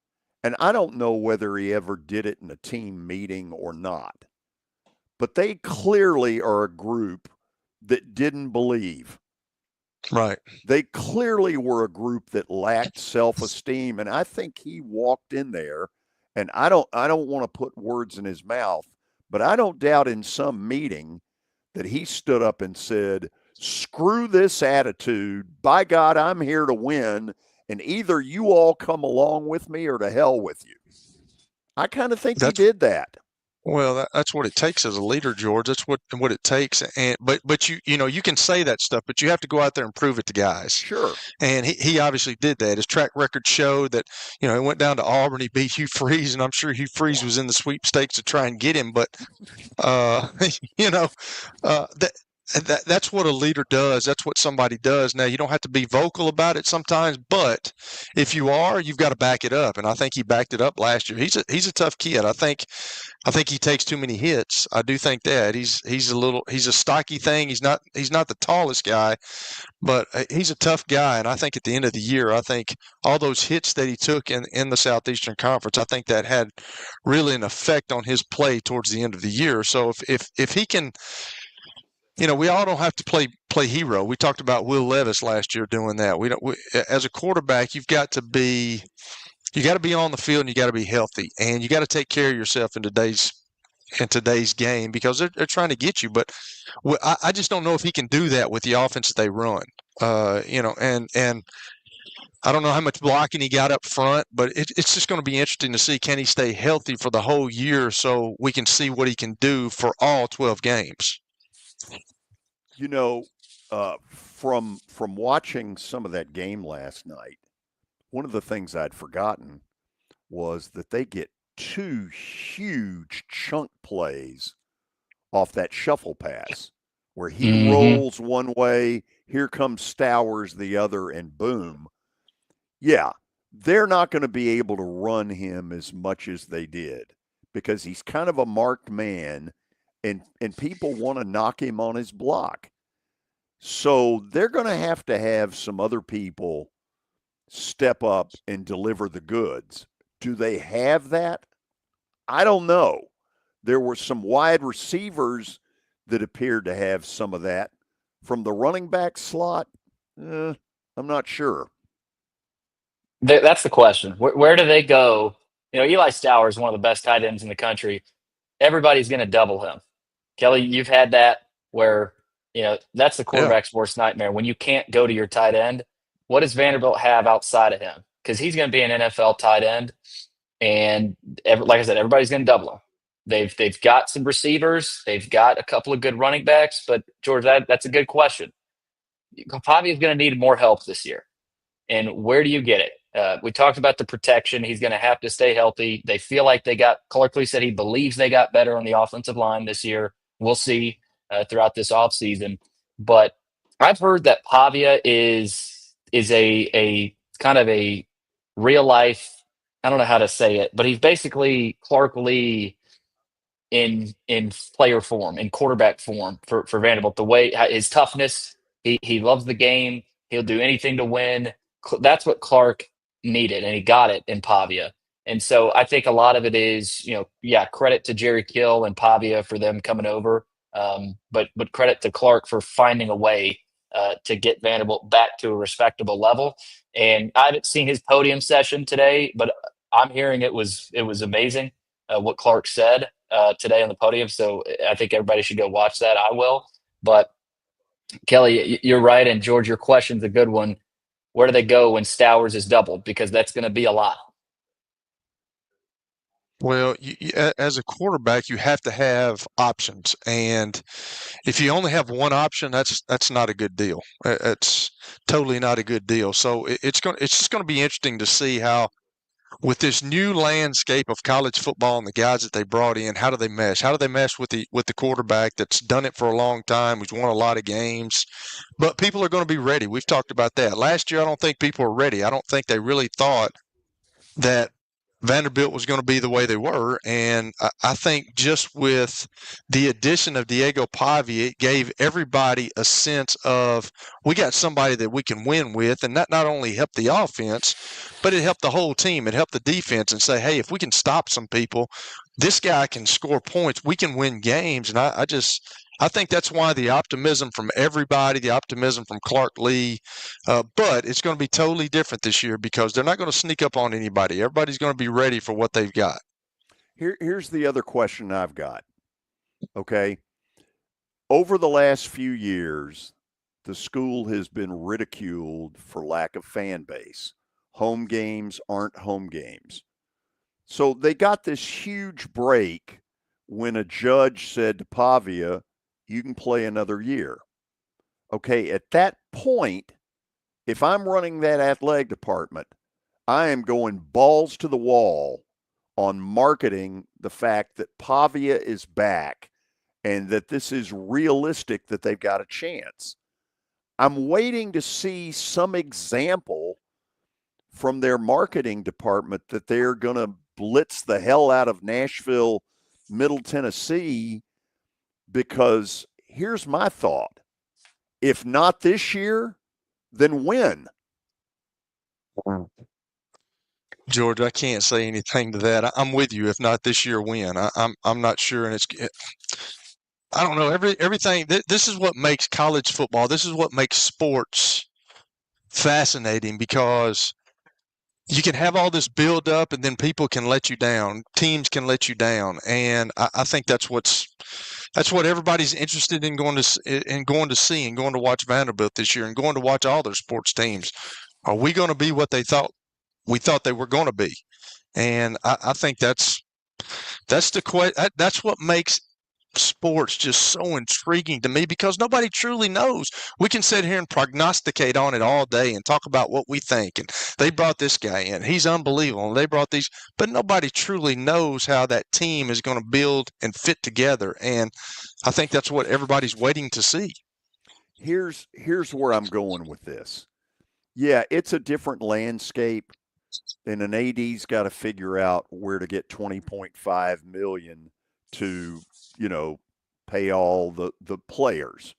and I don't know whether he ever did it in a team meeting or not, but they clearly are a group that didn't believe. Right. They clearly were a group that lacked self-esteem, and I think he walked in there, and I don't want to put words in his mouth, but I don't doubt in some meeting that he stood up and said, screw this attitude. By God, I'm here to win. And either you all come along with me or to hell with you. I kind of think he did that. Well, that's what it takes as a leader, George. That's what it takes. And but you can say that stuff, but you have to go out there and prove it to guys. Sure. And he obviously did that. His track record showed that, he went down to Auburn, he beat Hugh Freeze, and I'm sure Hugh Freeze was in the sweepstakes to try and get him. But that's what a leader does. That's what somebody does. Now, you don't have to be vocal about it sometimes, but if you are, you've got to back it up. And I think he backed it up last year. He's a tough kid. I think he takes too many hits. I do think that he's a stocky thing. He's not the tallest guy, but he's a tough guy. And I think at the end of the year, I think all those hits that he took in the Southeastern Conference, I think that had really an effect on his play towards the end of the year. So if he can. We all don't have to play hero. We talked about Will Levis last year doing that. As a quarterback, you got to be on the field and you got to be healthy, and you got to take care of yourself in today's game because they're trying to get you. But I just don't know if he can do that with the offense that they run. And I don't know how much blocking he got up front, but it's just going to be interesting to see, can he stay healthy for the whole year so we can see what he can do for all 12 games. From watching some of that game last night, one of the things I'd forgotten was that they get 2 huge chunk plays off that shuffle pass where he rolls one way, here comes Stowers the other, and boom. Yeah, they're not going to be able to run him as much as they did because he's kind of a marked man. And people want to knock him on his block. So they're going to have some other people step up and deliver the goods. Do they have that? I don't know. There were some wide receivers that appeared to have some of that. From the running back slot, I'm not sure. That's the question. Where do they go? Eli Stowers is one of the best tight ends in the country. Everybody's going to double him. Kelly, you've had that where, that's the quarterback's worst nightmare. When you can't go to your tight end, what does Vanderbilt have outside of him? Because he's going to be an NFL tight end. And like I said, everybody's going to double him. They've got some receivers. They've got a couple of good running backs. But, George, that's a good question. Pavia is going to need more help this year. And where do you get it? We talked about the protection. He's going to have to stay healthy. They feel like Clark Lee said he believes they got better on the offensive line this year. We'll see throughout this offseason. But I've heard that Pavia is a kind of a real life, I don't know how to say it, but he's basically Clark Lee in player form, in quarterback form for Vanderbilt. The way his toughness, he loves the game. He'll do anything to win. That's what Clark needed, and he got it in Pavia. And so I think a lot of it is, credit to Jerry Kill and Pavia for them coming over, but credit to Clark for finding a way to get Vanderbilt back to a respectable level. And I haven't seen his podium session today, but I'm hearing it was amazing what Clark said today on the podium. So I think everybody should go watch that. I will. But Kelly, you're right, and George, your question's a good one. Where do they go when Stowers is doubled? Because that's going to be a lot. Well, as a quarterback, you have to have options, and if you only have one option, that's not a good deal. It's totally not a good deal. So it's just going to be interesting to see how, with this new landscape of college football and the guys that they brought in, how do they mesh? How do they mesh with the quarterback that's done it for a long time, who's won a lot of games? But people are going to be ready. We've talked about that. Last year, I don't think people were ready. I don't think they really thought that Vanderbilt was going to be the way they were. And I think just with the addition of Diego Pavia, it gave everybody a sense of, we got somebody that we can win with. And that not only helped the offense, but it helped the whole team. It helped the defense and say, hey, if we can stop some people, this guy can score points. We can win games. And I think that's why the optimism from everybody, the optimism from Clark Lee, but it's going to be totally different this year because they're not going to sneak up on anybody. Everybody's going to be ready for what they've got. Here's the other question I've got. Okay. Over the last few years, the school has been ridiculed for lack of fan base. Home games aren't home games. So they got this huge break when a judge said to Pavia, you can play another year. Okay, at that point, if I'm running that athletic department, I am going balls to the wall on marketing the fact that Pavia is back and that this is realistic that they've got a chance. I'm waiting to see some example from their marketing department that they're going to blitz the hell out of Nashville, Middle Tennessee, because here's my thought. If not this year, then when? George, I can't say anything to that. I'm with you. If not this year, when? I'm not sure, and I don't know. Everything. This is what makes college football. This is what makes sports fascinating, because you can have all this build up, and then people can let you down. Teams can let you down, and I think that's what everybody's interested in going to see and going to watch Vanderbilt this year and going to watch all their sports teams. Are we going to be what we thought they were going to be? And I think that's what makes sports just so intriguing to me, because nobody truly knows. We can sit here and prognosticate on it all day and talk about what we think. And they brought this guy in. He's unbelievable. And they brought these, but nobody truly knows how that team is going to build and fit together. And I think that's what everybody's waiting to see. Here's where I'm going with this. Yeah, it's a different landscape, and an AD's got to figure out where to get $20.5 million to, pay all the players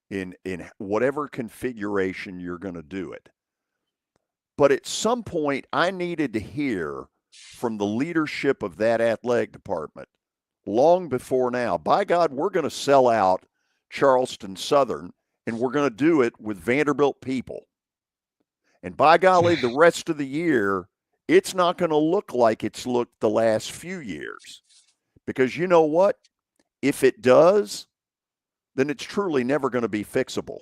in whatever configuration you're going to do it. But at some point, I needed to hear from the leadership of that athletic department long before now. By God, we're going to sell out Charleston Southern, and we're going to do it with Vanderbilt people. And by golly, the rest of the year, it's not going to look like it's looked the last few years. Because you know what? If it does, then it's truly never going to be fixable.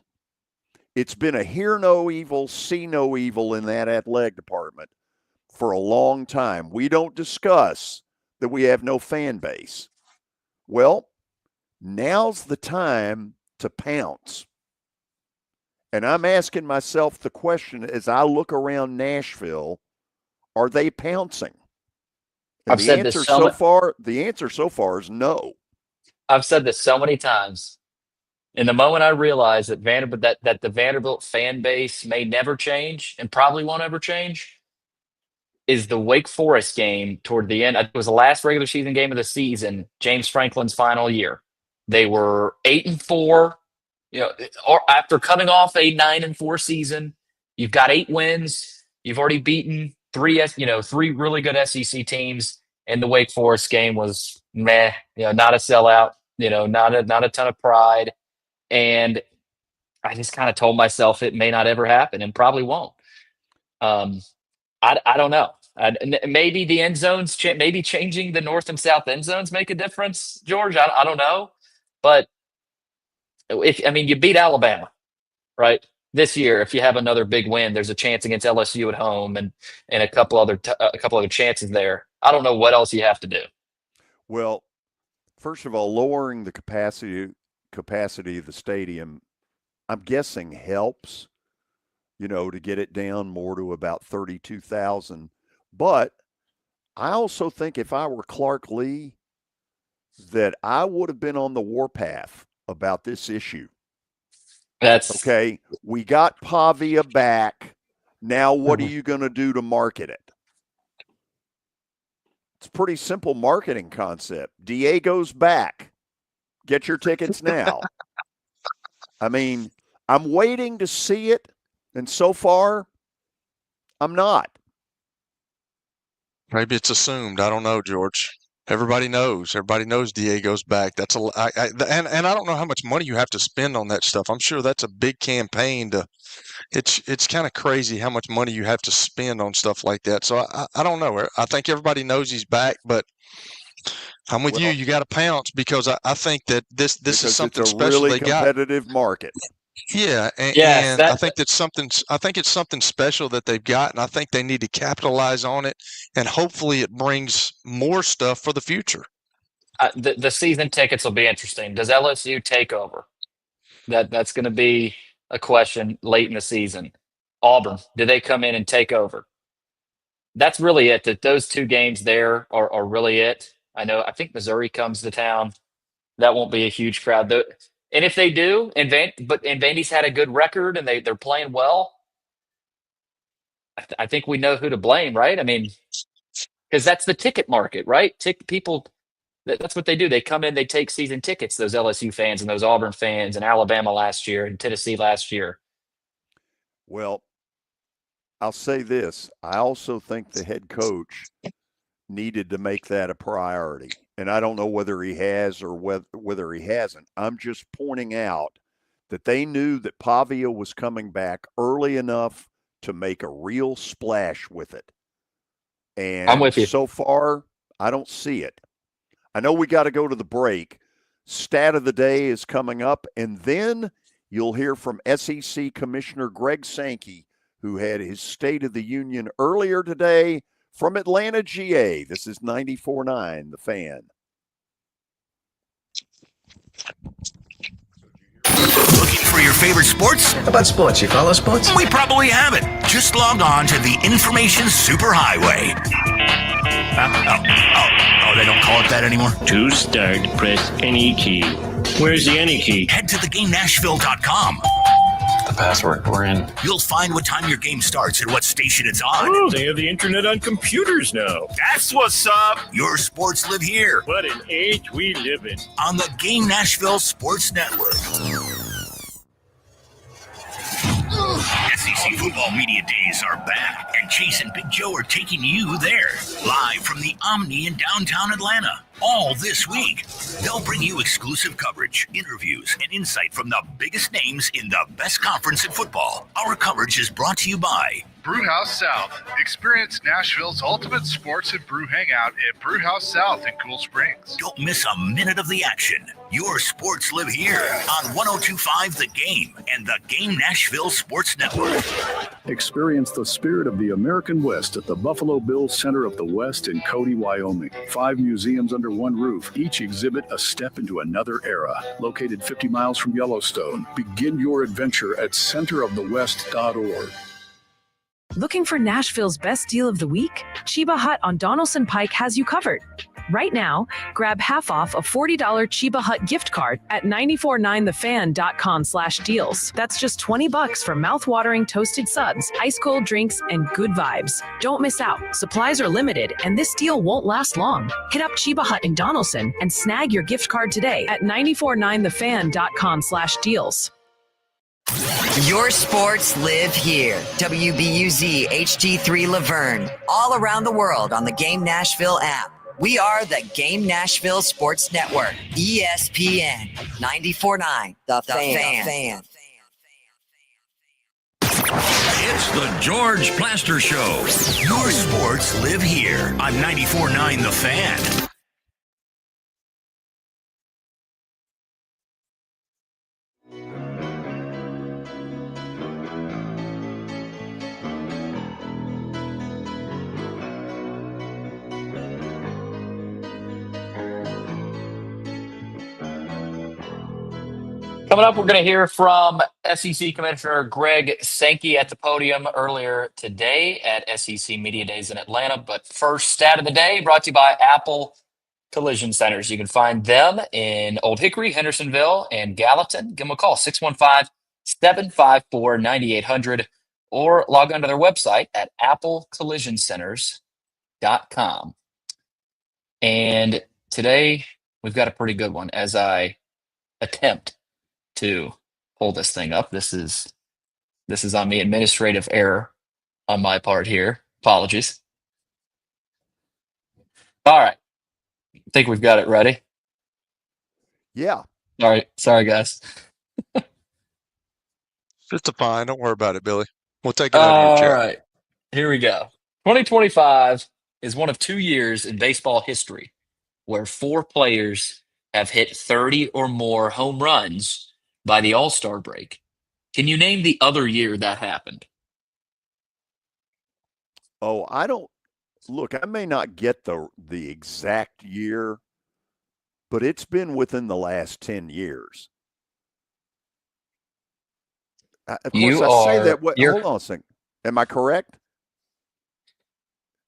It's been a hear no evil, see no evil in that athletic department for a long time. We don't discuss that we have no fan base. Well, now's the time to pounce. And I'm asking myself the question as I look around Nashville, are they pouncing? And the answer so far is no. I've said this so many times. And the moment I realized that the Vanderbilt fan base may never change and probably won't ever change is the Wake Forest game toward the end. It was the last regular season game of the season, James Franklin's final year. They were 8-4. Or after coming off a 9-4 season, you've got 8 wins. You've already beaten three really good SEC teams, and the Wake Forest game was meh. Not a sellout. Not a ton of pride, and I just kind of told myself it may not ever happen, and probably won't. I don't know. Maybe the end zones, maybe changing the north and south end zones make a difference, George. I don't know, but. You beat Alabama, right? This year, if you have another big win, there's a chance against LSU at home and a couple other chances there. I don't know what else you have to do. Well, first of all, lowering the capacity of the stadium, I'm guessing helps, to get it down more to about 32,000. But I also think if I were Clark Lee, that I would have been on the warpath about this issue. That's okay. We got Pavia back. Now, what are you going to do to market it? It's a pretty simple marketing concept. Diego's back. Get your tickets now. I'm waiting to see it, and so far, I'm not. Maybe it's assumed. I don't know, George. Everybody knows. Everybody knows Diego's back. That's and I don't know how much money you have to spend on that stuff. I'm sure that's a big campaign to. It's kind of crazy how much money you have to spend on stuff like that. So I don't know. I think everybody knows he's back, but I'm with you. You got to pounce, because I think that this is something it's a special really they got. competitive market. Yeah, and I think it's something special that they've got, and I think they need to capitalize on it, and hopefully it brings more stuff for the future. The season tickets will be interesting. Does LSU take over? That's going to be a question late in the season. Auburn, do they come in and take over? That's really it. Those 2 games there are really it. I think Missouri comes to town. that won't be a huge crowd. And if they do, and Vandy's had a good record and they're playing well, I think we know who to blame, right? I mean, because that's the ticket market, right? People, that's what they do. They come in, they take season tickets, those LSU fans and those Auburn fans and Alabama last year and Tennessee last year. Well, I'll say this. I also think the head coach needed to make that a priority. And I don't know whether he has or whether he hasn't. I'm just pointing out that they knew that Pavia was coming back early enough to make a real splash with it. And I'm with you. So far, I don't see it. I know we got to go to the break. Stat of the day is coming up, and then you'll hear from SEC Commissioner Greg Sankey, who had his State of the Union earlier today from Atlanta, GA. This is 94.9, The Fan. Looking for your favorite sports? How about sports? You follow sports? We probably have it. Just log on to the Information Superhighway. They don't call it that anymore? To start, press any key. Where's the any key? Head to theGameNashville.com. The password. We're in. You'll find what time your game starts and what station it's on. Oh, they have the internet on computers now. That's what's up. Your sports live here What an age we live in. on the Game Nashville Sports Network. SEC football media days are back, and Chase and Big Joe are taking you there, live from the Omni in downtown Atlanta. All this week, they'll bring you exclusive coverage, interviews, and insight from the biggest names in the best conference in football. Our coverage is brought to you by Brewhouse South. Experience Nashville's ultimate sports and brew hangout at Brewhouse South in Cool Springs. Don't miss a minute of the action. Your sports live here on 102.5 The Game and the Game Nashville Sports Network. Experience the spirit of the American West at the Buffalo Bills Center of the West in Cody, Wyoming. 5 museums under one roof, each exhibit a step into another era. Located 50 miles from Yellowstone, begin your adventure at centerofthewest.org. Looking for Nashville's best deal of the week? Chiba Hut on Donaldson Pike has you covered. Right now, grab half off a $40 Chiba Hut gift card at 949thefan.com/deals. That's just $20 for mouth-watering toasted suds, ice-cold drinks, and good vibes. Don't miss out. Supplies are limited, and this deal won't last long. Hit up Chiba Hut in Donaldson and snag your gift card today at 949thefan.com/deals. Your sports live here. WBUZ HD3 Laverne. All around the world on the Game Nashville app. We are the Game Nashville Sports Network. ESPN 94.9. The Fan. It's the George Plaster Show. Your sports live here on 94.9 The Fan. Coming up, we're going to hear from SEC Commissioner Greg Sankey at the podium earlier today at SEC Media Days in Atlanta. But first, stat of the day brought to you by Apple Collision Centers. You can find them in Old Hickory, Hendersonville, and Gallatin. Give them a call, 615-754-9800, or log on to their website at applecollisioncenters.com. And today, we've got a pretty good one as I attempt to hold this thing up. This is on me, administrative error on my part here. Apologies. All right. I think we've got it ready. Yeah. All right. Sorry, guys. It's fine. Don't worry about it, Billy. We'll take it out of your chair. All right. Here we go. 2025 is one of 2 years in baseball history where 4 players have hit 30 or more home runs by the All-Star break. Can you name the other year that happened? Oh, I don't look, I may not get the exact year, but it's been within the last 10 years. Of course, I say that. Hold on a second. Am I correct?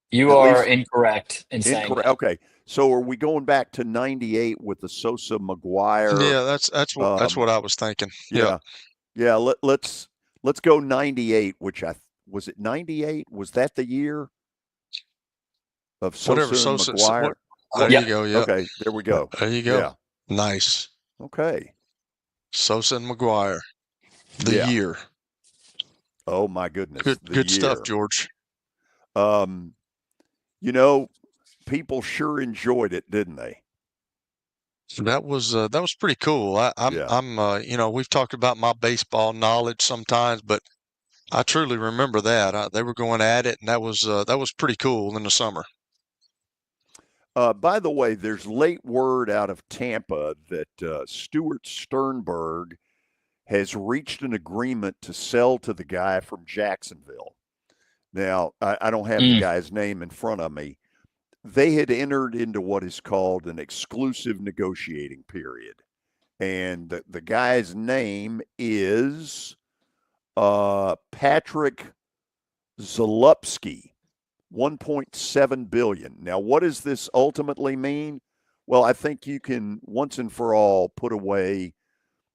You are incorrect in saying that. Okay. So are we going back to 98 with the Sosa McGuire? Yeah, that's what I was thinking. Yeah. Yeah, let's go 98, which was it 98? Was that the year of Sosa and McGuire? There you go. Yeah. Okay, there we go. There you go. Yeah. Nice. Okay. Sosa and McGuire. The year. Oh my goodness. Good stuff, George. You know, people sure enjoyed it, didn't they? That was pretty cool. I'm you know, we've talked about my baseball knowledge sometimes, but I truly remember that. They were going at it, and that was pretty cool in the summer. By the way, there's late word out of Tampa that Stuart Sternberg has reached an agreement to sell to the guy from Jacksonville. Now, I don't have the guy's name in front of me. They had entered into what is called an exclusive negotiating period. And the guy's name is Patrick Zalupski, $1.7 billion. Now, what does this ultimately mean? Well, I think you can once and for all put away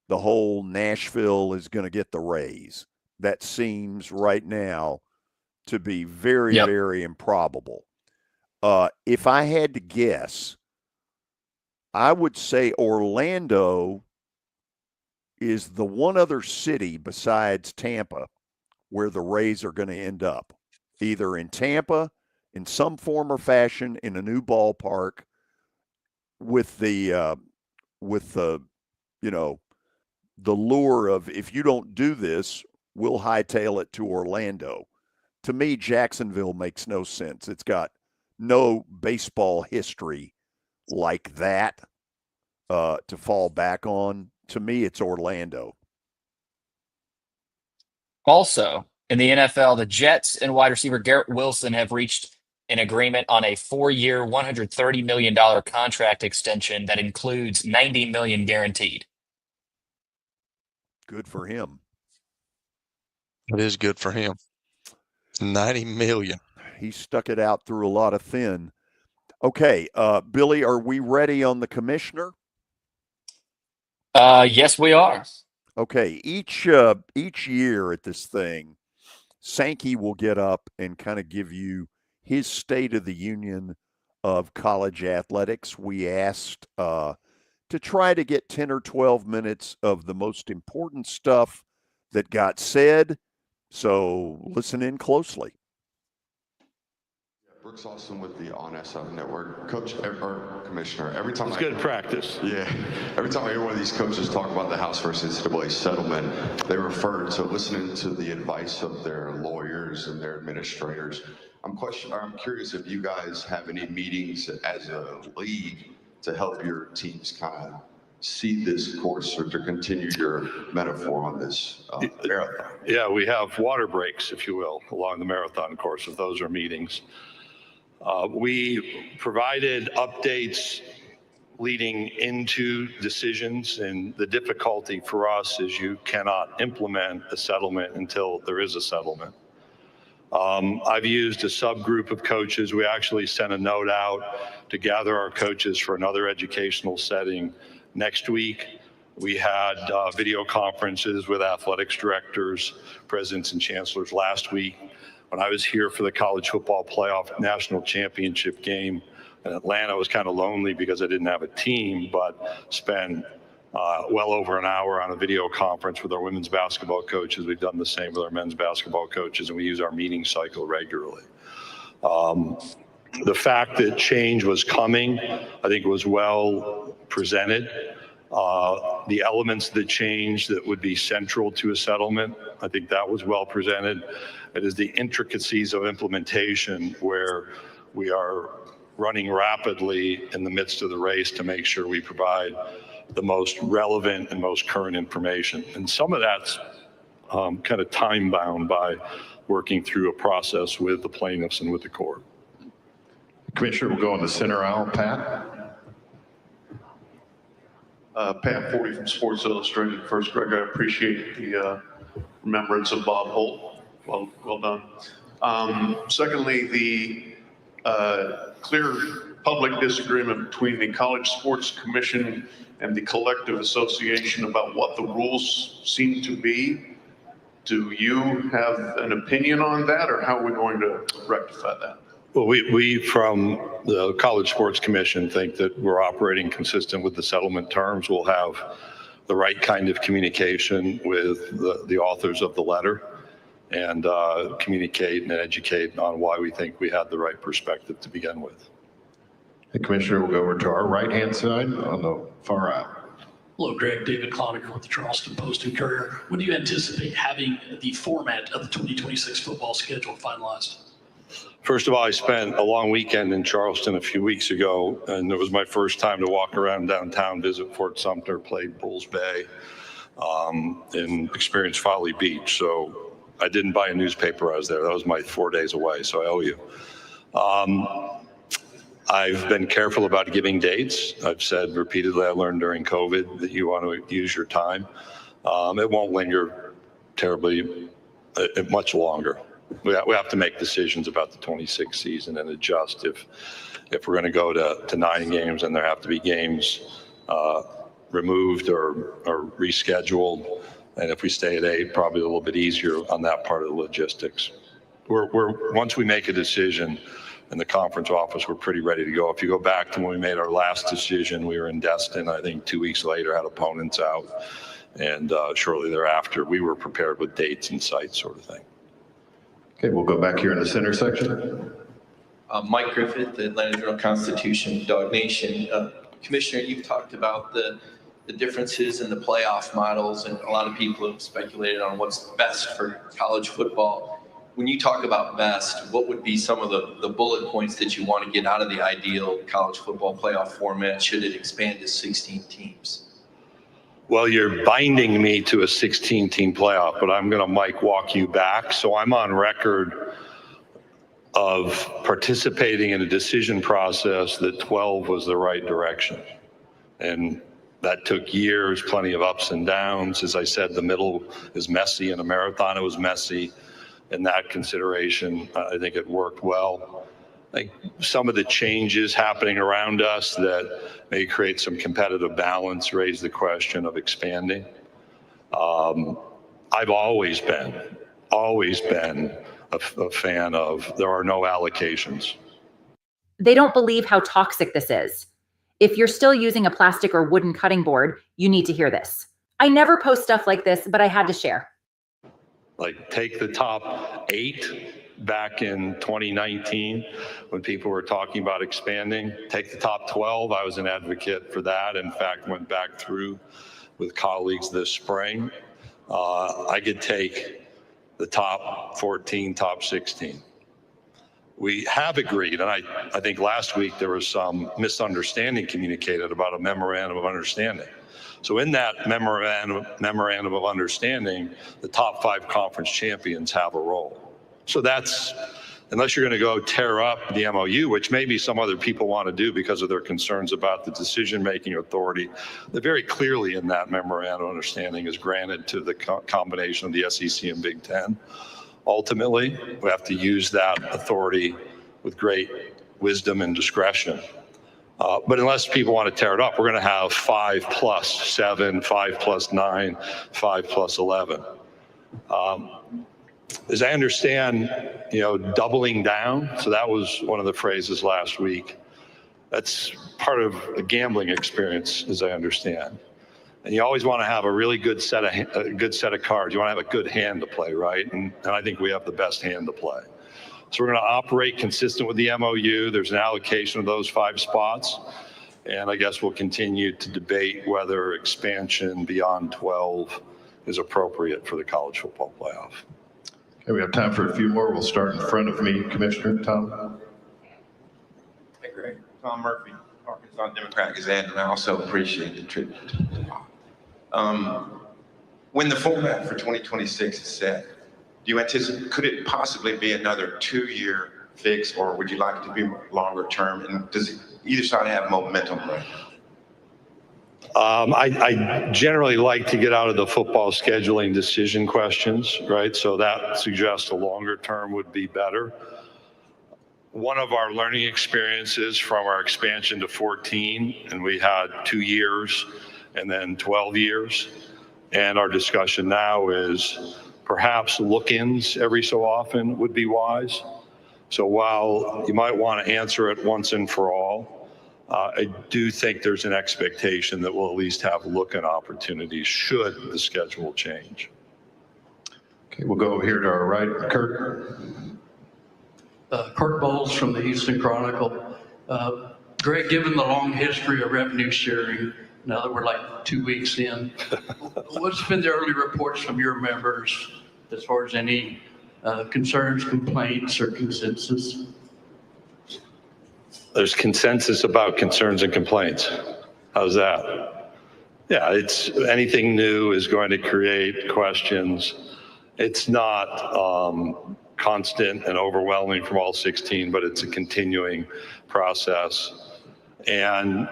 the whole Nashville is going to get the raise. That seems right now to be very, very improbable. If I had to guess, I would say Orlando is the one other city besides Tampa where the Rays are going to end up, either in Tampa in some form or fashion in a new ballpark with the you know, the lure of, if you don't do this, we'll hightail it to Orlando. To me, Jacksonville makes no sense. It's got no baseball history like that to fall back on. To me, it's Orlando. Also, in the NFL, the Jets and wide receiver Garrett Wilson have reached an agreement on a 4-year, $130 million contract extension that includes $90 million guaranteed. Good for him. It is good for him. $90 million. He stuck it out through a lot of thin. Okay, Billy, are we ready on the commissioner? Yes, we are. Okay, each year at this thing, Sankey will get up and kind of give you his State of the Union of college athletics. We asked to try to get 10 or 12 minutes of the most important stuff that got said. So listen in closely. Brooks Austin with the On SF Network. Coach, or Commissioner, every time it's good practice. Yeah. Every time I hear one of these coaches talk about the House versus NCAA settlement, they refer to listening to the advice of their lawyers and their administrators. I'm curious if you guys have any meetings as a league to help your teams kind of see this course or to continue your metaphor on this marathon. Yeah, we have water breaks, if you will, along the marathon course, if those are meetings. We provided updates leading into decisions, and the difficulty for us is you cannot implement a settlement until there is a settlement. I've used a subgroup of coaches. We actually sent a note out to gather our coaches for another educational setting next week. We had video conferences with athletics directors, presidents, and chancellors last week. When I was here for the college football playoff national championship game in Atlanta, I was kind of lonely because I didn't have a team, but spent well over an hour on a video conference with our women's basketball coaches. We've done the same with our men's basketball coaches, and we use our meeting cycle regularly. The fact that change was coming, I think, was well presented. The elements that change that would be central to a settlement, I think that was well presented. It is the intricacies of implementation where we are running rapidly in the midst of the race to make sure we provide the most relevant and most current information. And some of that's kind of time bound by working through a process with the plaintiffs and with the court. Commissioner, we'll go on the center aisle. Pat. Pat Forty from Sports Illustrated. First, Greg, I appreciate the remembrance of Bob Holt. Well done. Secondly, the clear public disagreement between the College Sports Commission and the collective association about what the rules seem to be. Do you have an opinion on that, or how are we going to rectify that? Well, we from the College Sports Commission think that we're operating consistent with the settlement terms. We'll have the right kind of communication with the authors of the letter and communicate and educate on why we think we had the right perspective to begin with. The Commissioner will go over to our right-hand side on the far right. Hello, Greg. David Cloninger with the Charleston Post and Courier. When do you anticipate having the format of the 2026 football schedule finalized? First of all, I spent a long weekend in Charleston a few weeks ago, and it was my first time to walk around downtown, visit Fort Sumter, played Bulls Bay, and experience Folly Beach. So I didn't buy a newspaper. I was there. That was my 4 days away, so I owe you. I've been careful about giving dates. I've said repeatedly, I learned during COVID that you want to use your time. It won't linger terribly much longer. We have to make decisions about the 26 season and adjust if we're going to go to 9 games and there have to be games removed or rescheduled. And if we stay at 8, probably a little bit easier on that part of the logistics. Once we make a decision in the conference office, we're pretty ready to go. If you go back to when we made our last decision, we were in Destin. I think 2 weeks later, had opponents out. And shortly thereafter, we were prepared with dates and sites, sort of thing. Okay, we'll go back here in the center section. Mike Griffith, the Atlanta Journal-Constitution, Dog Nation. Commissioner, you've talked about the differences in the playoff models, and a lot of people have speculated on what's best for college football. When you talk about best, what would be some of the bullet points that you want to get out of the ideal college football playoff format should it expand to 16 teams? Well, you're binding me to a 16-team playoff, but I'm going to, Mike, walk you back. So I'm on record of participating in a decision process that 12 was the right direction. And that took years, plenty of ups and downs. As I said, the middle is messy. In a marathon, it was messy. In that consideration, I think it worked well. I think some of the changes happening around us that may create some competitive balance raise the question of expanding. I've always been a fan of there are no allocations. They don't believe how toxic this is. If you're still using a plastic or wooden cutting board, you need to hear this. I never post stuff like this, but I had to share. Like, take the top 8 back in 2019 when people were talking about expanding. Take the top 12. I was an advocate for that. In fact, went back through with colleagues this spring. I could take the top 14, top 16. We have agreed, and I think last week there was some misunderstanding communicated about a memorandum of understanding. So in that memorandum of understanding, the top 5 conference champions have a role. So that's, unless you're going to go tear up the MOU, which maybe some other people want to do because of their concerns about the decision-making authority, that very clearly in that memorandum of understanding is granted to the combination of the SEC and Big Ten. Ultimately, we have to use that authority with great wisdom and discretion. But unless people want to tear it up, we're going to have 5+7, 5+9, 5+11. As I understand, doubling down. So that was one of the phrases last week. That's part of a gambling experience, as I understand. And you always want to have a really good set of cards. You want to have a good hand to play, right? And I think we have the best hand to play. So we're going to operate consistent with the MOU. There's an allocation of those 5 spots. And I guess we'll continue to debate whether expansion beyond 12 is appropriate for the college football playoff. Okay, we have time for a few more. We'll start in front of me, Commissioner Tom. Hey, Greg. Tom Murphy, Arkansas Democrat Gazette, and I also appreciate the tribute. When the format for 2026 is set, do you anticipate, could it possibly be another 2-year fix, or would you like it to be longer term? And does either side have momentum right now? I generally like to get out of the football scheduling decision questions, right? So that suggests a longer term would be better. one of our learning experiences from our expansion to 14, and we had 2 years and then 12 years. And our discussion now is perhaps look-ins every so often would be wise. So while you might want to answer it once and for all, I do think there's an expectation that we'll at least have look-in opportunities should the schedule change. Okay, we'll go over here to our right. Kurt. Kurt Bowles from the Houston Chronicle. Greg, given the long history of revenue sharing, now that we're like 2 weeks in, what's been the early reports from your members as far as any concerns, complaints, or consensus? There's consensus about concerns and complaints. How's that? Yeah, it's anything new is going to create questions. It's not constant and overwhelming from all 16, but it's a continuing process. And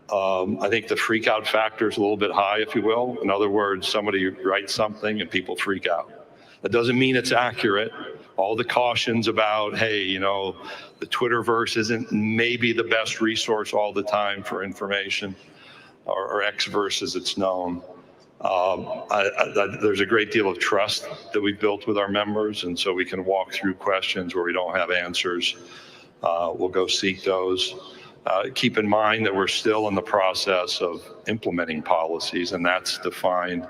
I think the freak out factor is a little bit high, if you will. In other words, somebody writes something and people freak out. That doesn't mean it's accurate. All the cautions about, hey, you know, the Twitterverse isn't maybe the best resource all the time for information, or Xverse as it's known. There's a great deal of trust that we've built with our members, and so we can walk through questions where we don't have answers. We'll go seek those. Keep in mind that we're still in the process of implementing policies, and that's defined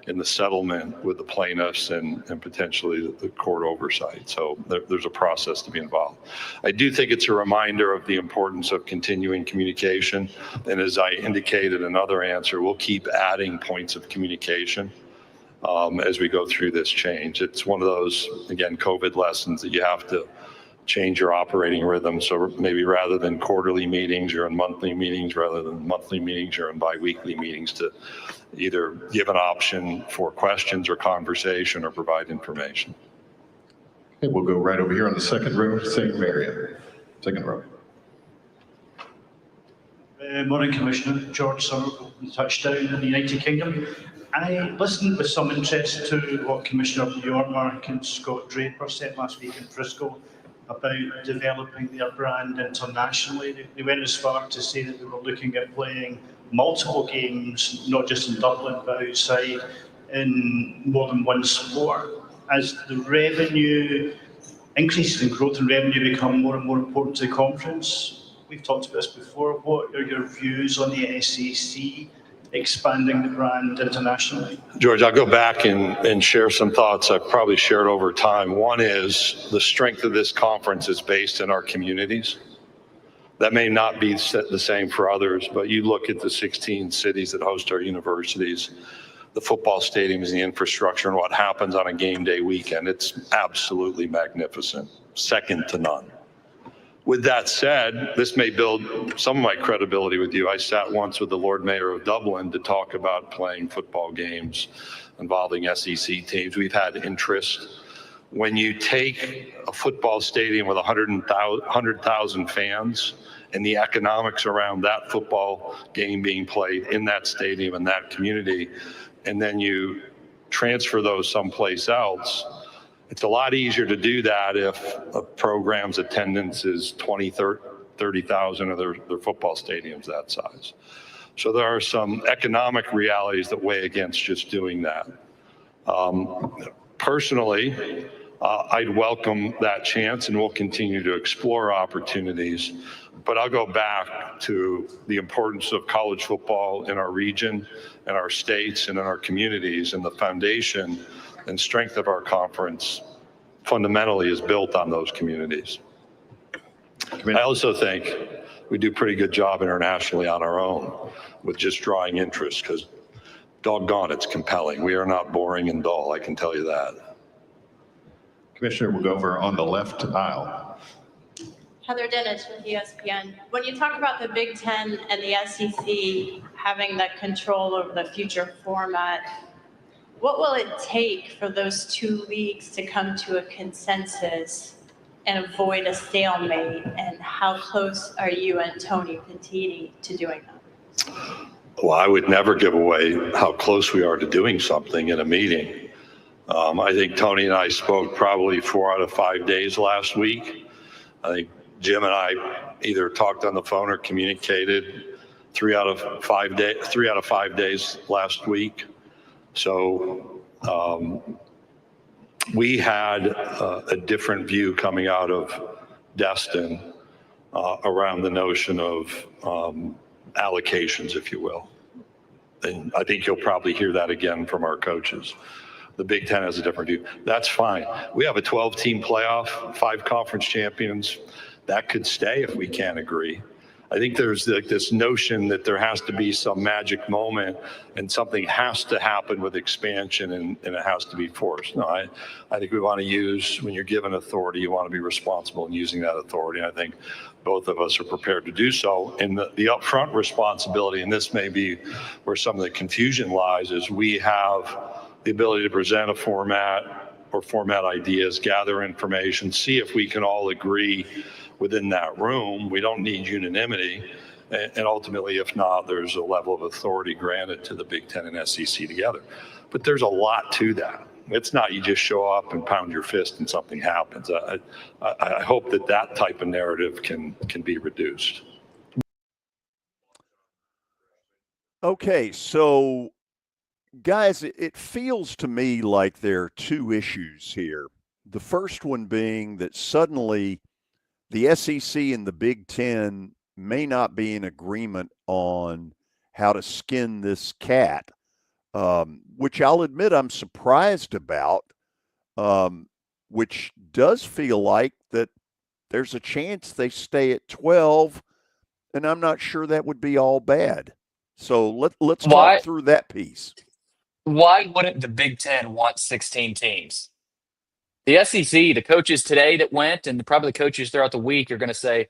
in the settlement with the plaintiffs and potentially the court oversight. So there's a process to be involved. I do think it's a reminder of the importance of continuing communication. And as I indicated in another answer, we'll keep adding points of communication as we go through this change. It's one of those, again, COVID lessons that you have to change your operating rhythm. So maybe rather than quarterly meetings, you're in monthly meetings. Rather than monthly meetings, you're in bi-weekly meetings to either give an option for questions or conversation or provide information. Okay, we'll go right over here on the second row, St. Marion. Second row. Morning, Commissioner. George Summerville, touchdown in the United Kingdom. I listened with some interest to what Commissioner Bjornmark and Scott Draper said last week in Frisco about developing their brand internationally. They went as far to say that they were looking at playing multiple games, not just in Dublin, but outside in more than one sport. As the revenue increases in growth and revenue become more and more important to the conference, we've talked about this before, what are your views on the SEC expanding the brand internationally? George, I'll go back and share some thoughts I've probably shared over time. One is the strength of this conference is based in our communities. That may not be the same for others, but you look at the 16 cities that host our universities, the football stadiums, the infrastructure, and what happens on a game day weekend. It's absolutely magnificent, second to none. With that said, this may build some of my credibility with you. I sat once with the Lord Mayor of Dublin to talk about playing football games involving SEC teams. We've had interest. When you take a football stadium with 100,000 fans and the economics around that football game being played in that stadium in that community, and then you transfer those someplace else, it's a lot easier to do that if a program's attendance is 20, 30,000 of their football stadiums that size. So there are some economic realities that weigh against just doing that. Personally, I'd welcome that chance, and we'll continue to explore opportunities. But I'll go back to the importance of college football in our region, in our states, and in our communities, and the foundation and strength of our conference fundamentally is built on those communities. I also think we do a pretty good job internationally on our own with just drawing interest, because doggone, it's compelling. We are not boring and dull, I can tell you that. Commissioner, we'll go over on the left aisle. Heather Dinich with ESPN. When you talk about the Big Ten and the SEC having the control over the future format, what will it take for those two leagues to come to a consensus and avoid a stalemate? And how close are you and Tony Petitti to doing that? Well, I would never give away how close we are to doing something in a meeting. I think Tony and I spoke probably 4 out of 5 days last week. I think Jim and I either talked on the phone or communicated 3 out of 5 days last week. So we had a different view coming out of Destin around the notion of allocations, if you will. And I think you'll probably hear that again from our coaches. The Big Ten has a different view. That's fine. We have a 12-team playoff, 5 conference champions. That could stay if we can't agree. I think there's this notion that there has to be some magic moment and something has to happen with expansion and it has to be forced. No, I think we want to use, when you're given authority, you want to be responsible in using that authority. And I think both of us are prepared to do so. And the upfront responsibility, and this may be where some of the confusion lies, is we have the ability to present a format or format ideas, gather information, see if we can all agree within that room. We don't need unanimity. And ultimately, if not, there's a level of authority granted to the Big Ten and SEC together. But there's a lot to that. It's not you just show up and pound your fist and something happens. I hope that type of narrative can be reduced. Okay, so guys, it feels to me like there are 2 issues here. The first one being that suddenly the SEC and the Big Ten may not be in agreement on how to skin this cat, which I'll admit I'm surprised about, which does feel like that there's a chance they stay at 12, and I'm not sure that would be all bad. So let's talk through that piece. Why wouldn't the Big Ten want 16 teams? The SEC, the coaches today that went, and probably the coaches throughout the week are going to say,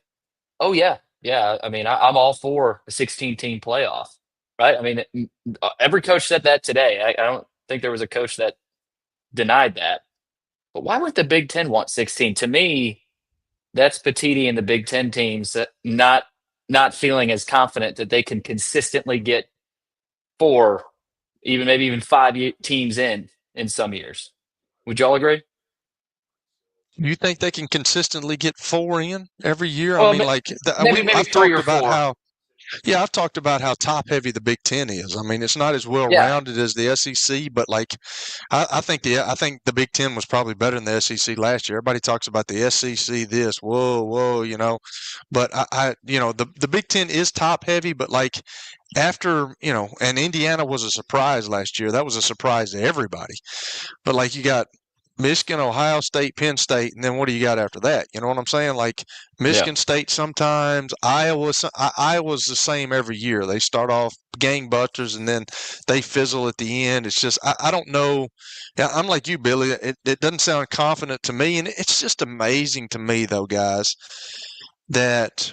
oh, yeah. I mean, I'm all for a 16-team playoff, right? I mean, every coach said that today. I don't think there was a coach that denied that. But why would the Big Ten want 16? To me, that's Petiti and the Big Ten teams that not feeling as confident that they can consistently get 4, maybe even 5 teams in some years. Would y'all agree? You think they can consistently get 4 in every year? Well, I mean, maybe I've 3 talked or about 4. I've talked about how top-heavy the Big Ten is. I mean, it's not as well-rounded as the SEC, but I think the Big Ten was probably better than the SEC last year. Everybody talks about the SEC this, whoa, but the Big Ten is top-heavy, but after, and Indiana was a surprise last year. That was a surprise to everybody. But you got Michigan, Ohio State, Penn State, and then what do you got after that? You know what I'm saying? Michigan State sometimes, Iowa's the same every year. They start off gangbusters and then they fizzle at the end. It's just I don't know. Yeah, I'm like you, Billy. It doesn't sound confident to me, and it's just amazing to me, though, guys, that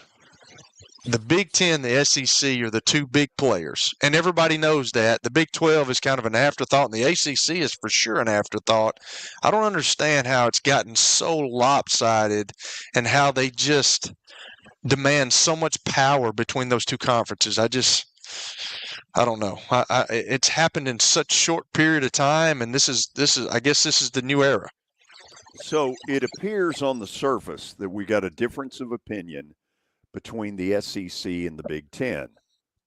the Big Ten, the SEC are the 2 big players, and everybody knows that. The Big 12 is kind of an afterthought, and the ACC is for sure an afterthought. I don't understand how it's gotten so lopsided and how they just demand so much power between those 2 conferences. I don't know. It's happened in such short period of time, and this is I guess this is the new era. So it appears on the surface that we got a difference of opinion between the SEC and the Big Ten.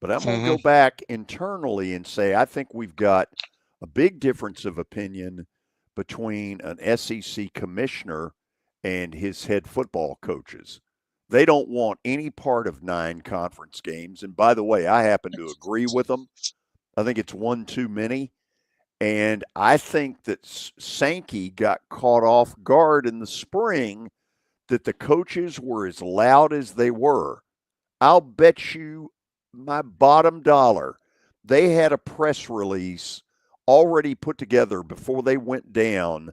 But I'm going to go back internally and say I think we've got a big difference of opinion between an SEC commissioner and his head football coaches. They don't want any part of 9 conference games. And by the way, I happen to agree with them. I think it's 1 too many. And I think that Sankey got caught off guard in the spring that the coaches were as loud as they were. I'll bet you my bottom dollar they had a press release already put together before they went down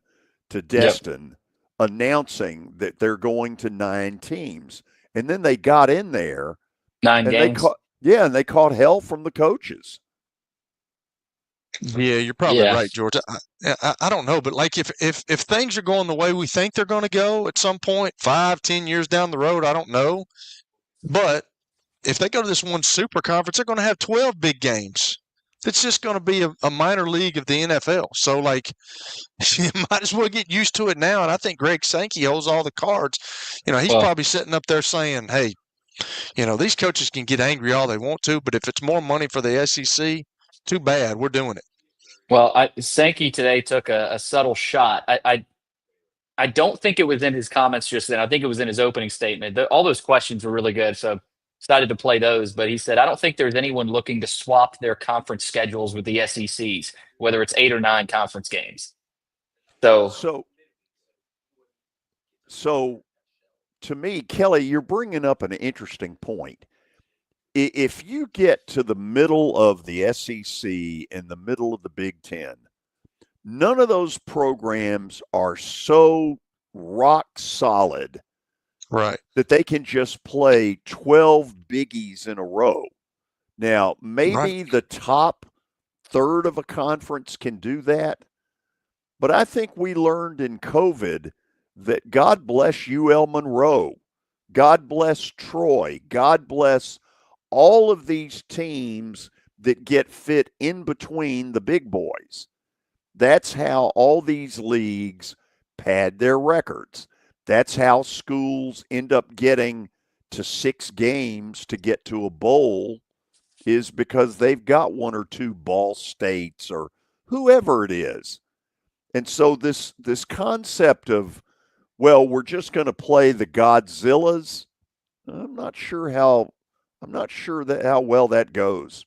to Destin announcing that they're going to 9 teams. And then they got in there. 9 games. And they caught hell from the coaches. Yeah, you're probably right, George. I don't know, but if things are going the way we think they're going to go at some point, 5-10 years down the road, I don't know. But if they go to this one super conference, they're going to have 12 big games. It's just going to be a minor league of the NFL. So, like, you might as well get used to it now. And I think Greg Sankey holds all the cards. He's probably sitting up there saying, hey, these coaches can get angry all they want to, but if it's more money for the SEC, too bad. We're doing it. Well, Sankey today took a subtle shot. I don't think it was in his comments just then. I think it was in his opening statement. All those questions were really good, so decided to play those. But he said, I don't think there's anyone looking to swap their conference schedules with the SEC's, whether it's 8 or 9 conference games. So to me, Kelly, you're bringing up an interesting point. If you get to the middle of the SEC and the middle of the Big Ten, none of those programs are so rock solid, right, that they can just play 12 biggies in a row. Now, maybe the top third of a conference can do that, but I think we learned in COVID that God bless UL Monroe, God bless Troy, God bless all of these teams that get fit in between the big boys. That's how all these leagues pad their records. That's how schools end up getting to 6 games to get to a bowl, is because they've got 1 or 2 Ball States or whoever it is. And so this concept of, well, we're just going to play the Godzillas, I'm not sure how well that goes.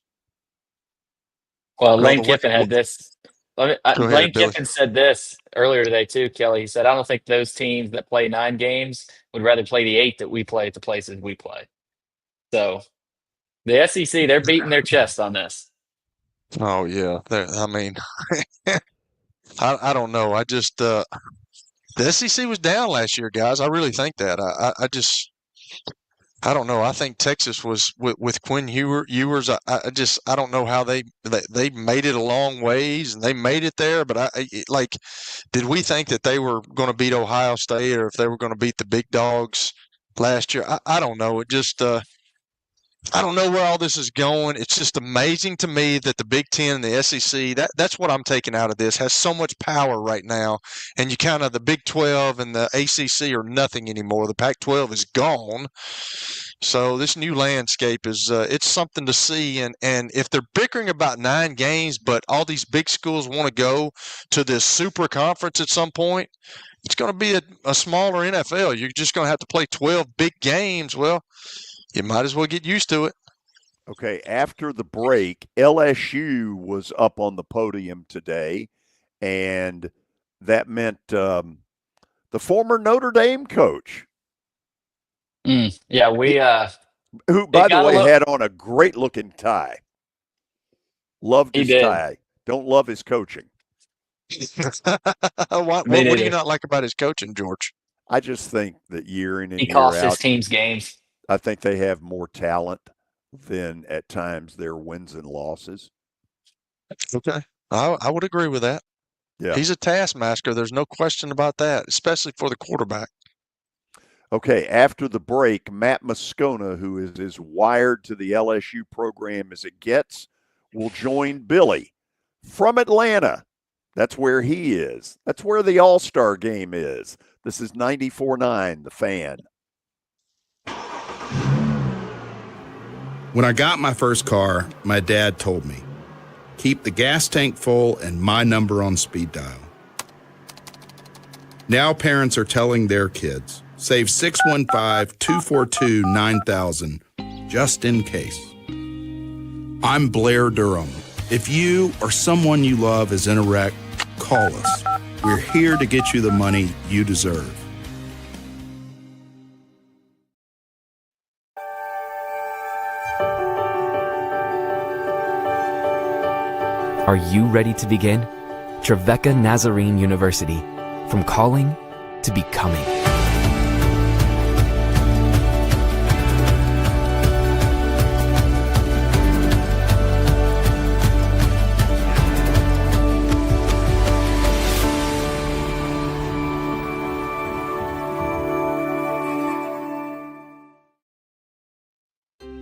Well, Lane Kiffin had this. Lane Kiffin said this earlier today too, Kelly. He said, I don't think those teams that play 9 games would rather play the 8 that we play at the places we play. So the SEC, they're beating their chest on this. Oh, yeah. I mean, I don't know. I just the SEC was down last year, guys. I really think that. I don't know. I think Texas was with Quinn Ewers. I don't know how they made it a long ways and they made it there. But did we think that they were going to beat Ohio State or if they were going to beat the big dogs last year? I don't know. It just I don't know where all this is going. It's just amazing to me that the Big Ten and the SEC, that's what I'm taking out of this, has so much power right now. And you kind of, the Big 12 and the ACC are nothing anymore. The Pac-12 is gone. So this new landscape is, it's something to see. And if they're bickering about 9 games, but all these big schools want to go to this super conference at some point, it's going to be a smaller NFL. You're just going to have to play 12 big games. Well, you might as well get used to it. Okay, after the break, LSU was up on the podium today, and that meant the former Notre Dame coach. Yeah, who, by the way, had on a great-looking tie. Loved his tie. Don't love his coaching. What do you not like about his coaching, George? I just think that year in and he year out, costs his team's games. I think they have more talent than at times their wins and losses. Okay. I would agree with that. Yeah. He's a taskmaster. There's no question about that, especially for the quarterback. Okay, after the break, Matt Moscona, who is as wired to the LSU program as it gets, will join Billy from Atlanta. That's where he is. That's where the All-Star game is. This is 94.9, The Fan. When I got my first car, my dad told me, keep the gas tank full and my number on speed dial. Now parents are telling their kids, save 615-242-9000 just in case. I'm Blair Durham. If you or someone you love is in a wreck, call us. We're here to get you the money you deserve. Are you ready to begin? Trevecca Nazarene University, from calling to becoming.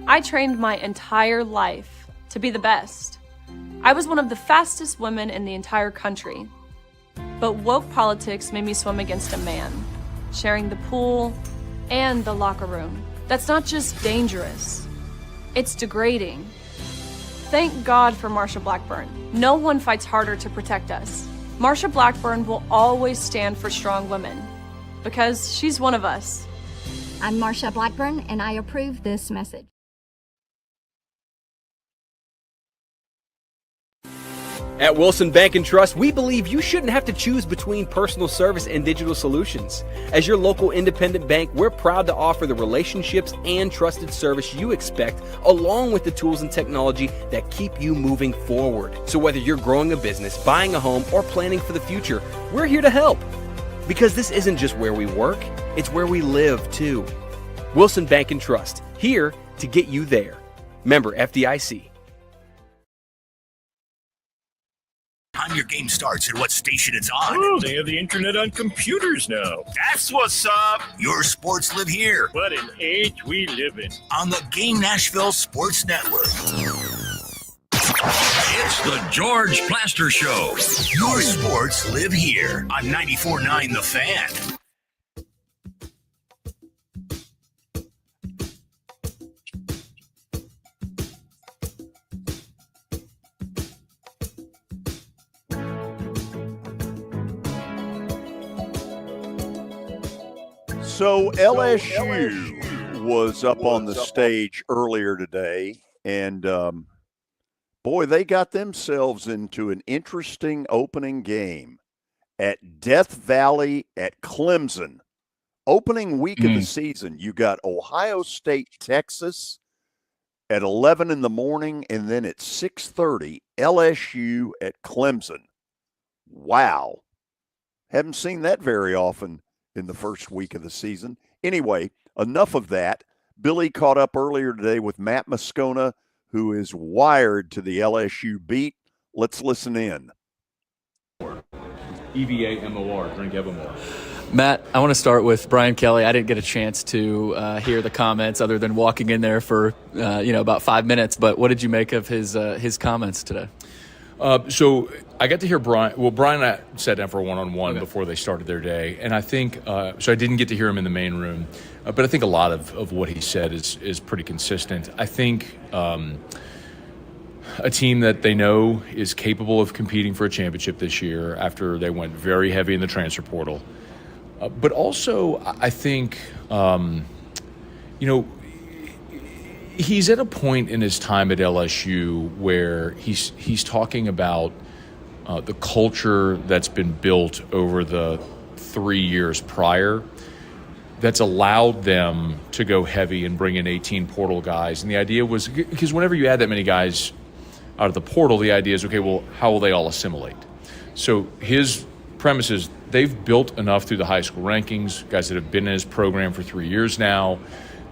I trained my entire life to be the best. I was one of the fastest women in the entire country. But woke politics made me swim against a man, sharing the pool and the locker room. That's not just dangerous, it's degrading. Thank God for Marsha Blackburn. No one fights harder to protect us. Marsha Blackburn will always stand for strong women, because she's one of us. I'm Marsha Blackburn, and I approve this message. At Wilson Bank and Trust, we believe you shouldn't have to choose between personal service and digital solutions. As your local independent bank, we're proud to offer the relationships and trusted service you expect, along with the tools and technology that keep you moving forward. So whether you're growing a business, buying a home, or planning for the future, we're here to help. Because this isn't just where we work, it's where we live too. Wilson Bank and Trust, here to get you there. Member FDIC. Time your game starts and what station it's on. Oh, they have the internet on computers now. That's what's up. Your sports live here. What an age we live in. On the Game Nashville Sports Network. It's the George Plaster Show. Your sports live here on 94.9 The Fan. So LSU was up on the stage earlier today, and boy, they got themselves into an interesting opening game at Death Valley at Clemson. Opening week of the season, you got Ohio State, Texas at 11 in the morning, and then at 6:30, LSU at Clemson. Wow. Haven't seen that very often in the first week of the season. Anyway, enough of that. Billy caught up earlier today with Matt Moscona, who is wired to the LSU beat. Let's listen in. EVA-MOR, drink Evermore. Matt, I want to start with Brian Kelly. I didn't get a chance to hear the comments other than walking in there for about 5 minutes. But what did you make of his comments today? So I got to hear Brian. Well, Brian and I sat down for a one-on-one before they started their day, and I think so. I didn't get to hear him in the main room, but I think a lot of what he said is pretty consistent. I think a team that they know is capable of competing for a championship this year after they went very heavy in the transfer portal, but also I think he's at a point in his time at LSU where he's talking about the culture that's been built over the 3 years prior that's allowed them to go heavy and bring in 18 portal guys. And the idea was, because whenever you add that many guys out of the portal, the idea is, okay, well, how will they all assimilate? So his premise is they've built enough through the high school rankings, guys that have been in his program for 3 years now,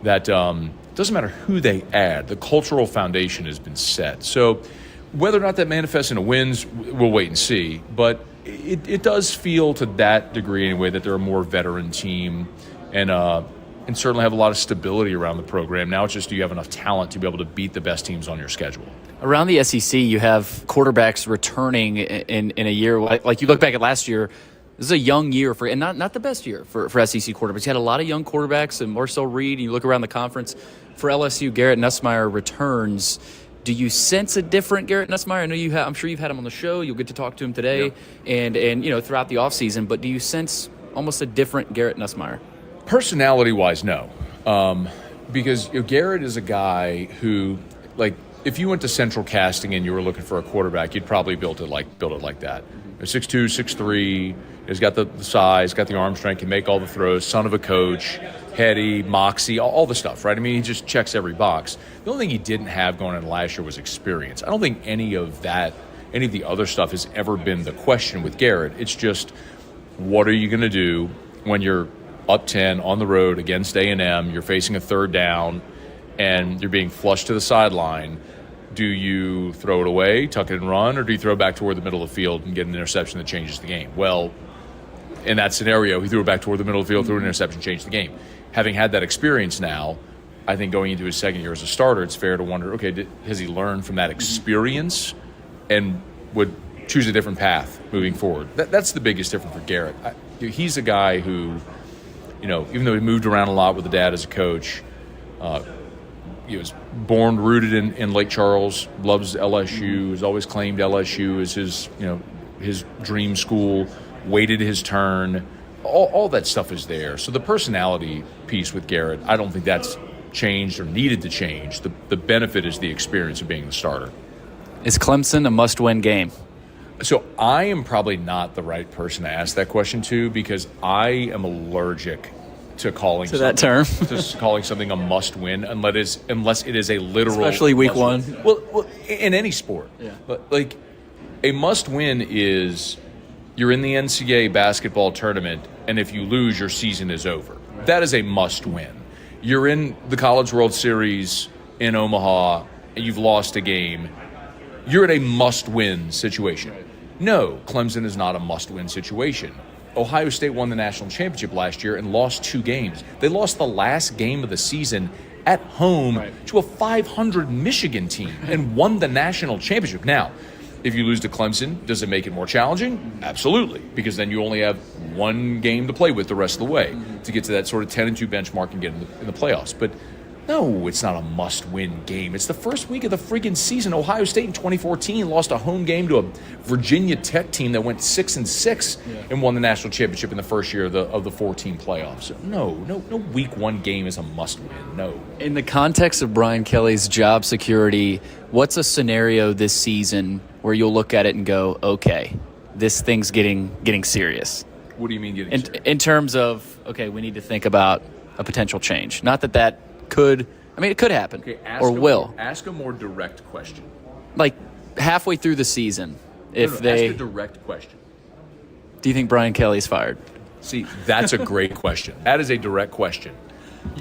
that it doesn't matter who they add. The cultural foundation has been set. So whether or not that manifests into wins, we'll wait and see. But it does feel to that degree anyway that they're a more veteran team and certainly have a lot of stability around the program. Now it's just, do you have enough talent to be able to beat the best teams on your schedule? Around the SEC, you have quarterbacks returning in a year. Like you look back at last year, this is a young year for, and not the best year for SEC quarterbacks. You had a lot of young quarterbacks, and Marcel Reed, and you look around the conference. For LSU, Garrett Nussmeier returns. Do you sense a different Garrett Nussmeier? I know I'm sure you've had him on the show. You'll get to talk to him today and throughout the offseason. But do you sense almost a different Garrett Nussmeier? Personality-wise, no. Because Garrett is a guy who, like, if you went to Central Casting and you were looking for a quarterback, you'd probably build it like that. 6'2", 6'3", he's got the size, got the arm strength, can make all the throws, son of a coach, heady, moxie, all the stuff, right? I mean, he just checks every box. The only thing he didn't have going into last year was experience. I don't think any of the other stuff has ever been the question with Garrett. It's just, what are you going to do when you're up 10 on the road against A&M, you're facing a third down, and you're being flushed to the sideline? Do you throw it away, tuck it and run, or do you throw it back toward the middle of the field and get an interception that changes the game? Well, in that scenario, he threw it back toward the middle of the field, threw an interception, changed the game. Having had that experience now, I think going into his second year as a starter, it's fair to wonder, okay, has he learned from that experience and would choose a different path moving forward. That's the biggest difference for Garrett. He's a guy who, even though he moved around a lot with the dad as a coach, he was born, rooted in Lake Charles, loves LSU, has always claimed LSU as his dream school, waited his turn. All that stuff is there. So the personality piece with Garrett, I don't think that's changed or needed to change. The benefit is the experience of being the starter. Is Clemson a must-win game? So I am probably not the right person to ask that question to, because I am allergic to calling that term. to calling something a must-win unless it is a literal, especially week one. Well, in any sport, but like a must-win is you're in the NCAA basketball tournament, and if you lose, your season is over. Right. That is a must-win. You're in the College World Series in Omaha, and you've lost a game. You're at a must-win situation. Right. No, Clemson is not a must-win situation. Ohio State won the national championship last year and lost 2 games. They lost the last game of the season at home to a 500 Michigan team and won the national championship. Now, if you lose to Clemson, does it make it more challenging? Absolutely, because then you only have 1 game to play with the rest of the way to get to that sort of 10-2 benchmark and get in the playoffs. But no, it's not a must-win game. It's the first week of the freaking season. Ohio State in 2014 lost a home game to a Virginia Tech team that went 6-6 and won the national championship in the first year of the 14 playoffs. So no week 1 game is a must-win. No. In the context of Brian Kelly's job security, what's a scenario this season where you'll look at it and go, okay, this thing's getting serious? What do you mean getting serious? In terms of, okay, we need to think about a potential change. Not that could, it could happen, okay, will. Ask a more direct question. Like halfway through the season, ask a direct question. Do you think Brian Kelly's fired? See, that's a great question. That is a direct question.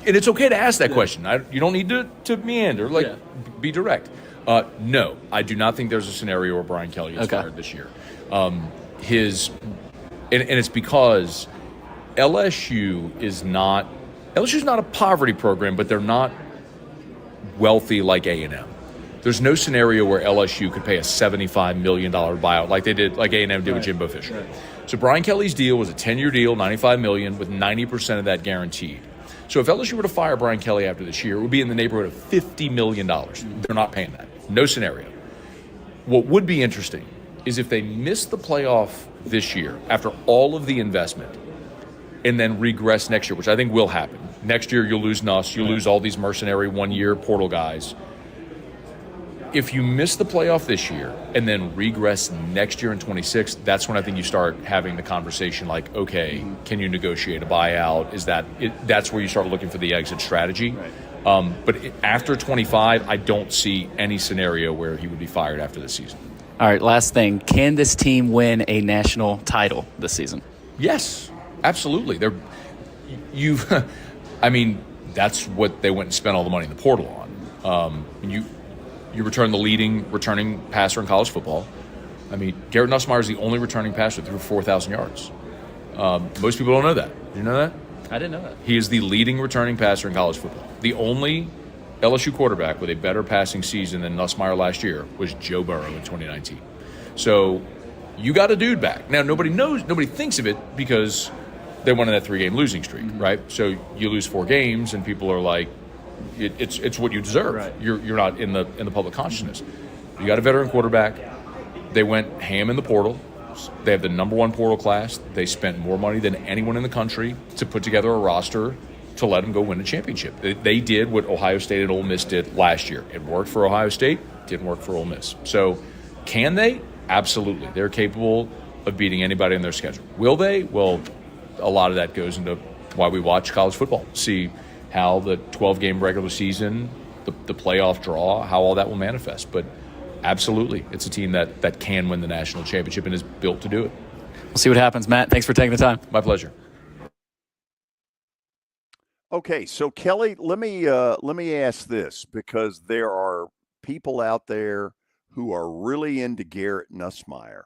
And it's okay to ask that question. You don't need to meander, be direct. No, I do not think there's a scenario where Brian Kelly gets fired this year. And it's because LSU's not a poverty program, but they're not wealthy like A&M. There's no scenario where LSU could pay a $75 million buyout like A&M did with Jimbo Fisher. Right. So Brian Kelly's deal was a 10-year deal, $95 million, with 90% of that guaranteed. So if LSU were to fire Brian Kelly after this year, it would be in the neighborhood of $50 million. They're not paying that. No scenario. What would be interesting is if they miss the playoff this year after all of the investment and then regress next year, which I think will happen. Next year, you'll lose Nuss. You'll lose all these mercenary 1-year portal guys. If you miss the playoff this year and then regress next year in 26, that's when I think you start having the conversation like, okay, can you negotiate a buyout? That's where you start looking for the exit strategy. Right. But after 25, I don't see any scenario where he would be fired after this season. All right, last thing. Can this team win a national title this season? Yes. Absolutely. That's what they went and spent all the money in the portal on. You return the leading returning passer in college football. Garrett Nussmeier is the only returning passer through 4,000 yards. Most people don't know that. Did you know that? I didn't know that. He is the leading returning passer in college football. The only LSU quarterback with a better passing season than Nussmeier last year was Joe Burrow in 2019. So you got a dude back. Now, nobody thinks of it because they went on that 3-game losing streak, right? So you lose 4 games, and people are like, "It's what you deserve." Right. You're not in the public consciousness. You got a veteran quarterback. They went ham in the portal. They have the number 1 portal class. They spent more money than anyone in the country to put together a roster to let them go win a championship. They did what Ohio State and Ole Miss did last year. It worked for Ohio State. Didn't work for Ole Miss. So can they? Absolutely. They're capable of beating anybody in their schedule. Will they? Well, a lot of that goes into why we watch college football. See how the 12-game regular season, the playoff draw, how all that will manifest. But absolutely, it's a team that can win the national championship and is built to do it. We'll see what happens, Matt. Thanks for taking the time. My pleasure. Okay, so Kelly, let me ask this, because there are people out there who are really into Garrett Nussmeier.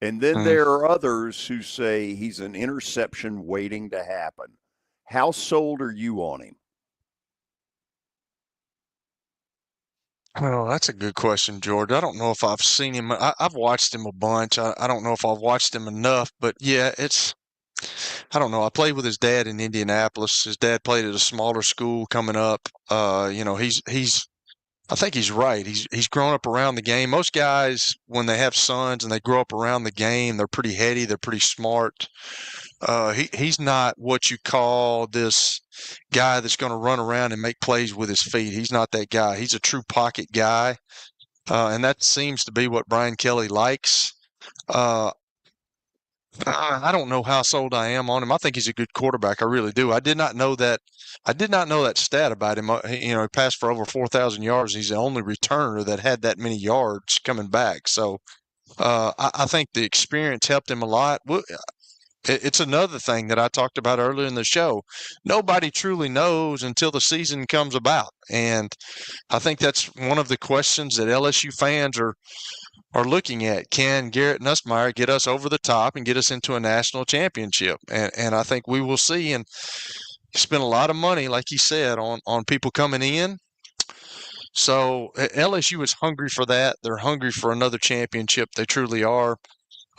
And then there are others who say he's an interception waiting to happen. How sold are you on him? Well, that's a good question, George. I don't know if I've seen him. I've watched him a bunch. I don't know if I've watched him enough, but yeah, I don't know. I played with his dad in Indianapolis. His dad played at a smaller school coming up. I think he's right. He's grown up around the game. Most guys, when they have sons and they grow up around the game, they're pretty heady. They're pretty smart. He's not what you call this guy that's going to run around and make plays with his feet. He's not that guy. He's a true pocket guy, and that seems to be what Brian Kelly likes. I don't know how sold I am on him. I think he's a good quarterback. I really do. I did not know that. I did not know that stat about him. He passed for over 4,000 yards. He's the only returner that had that many yards coming back. So I think the experience helped him a lot. It's another thing that I talked about earlier in the show. Nobody truly knows until the season comes about. And I think that's one of the questions that LSU fans are looking at. Can Garrett Nussmeier get us over the top and get us into a national championship? And I think we will see. And spent a lot of money, like you said, on people coming in. So LSU is hungry for that. They're hungry for another championship. They truly are.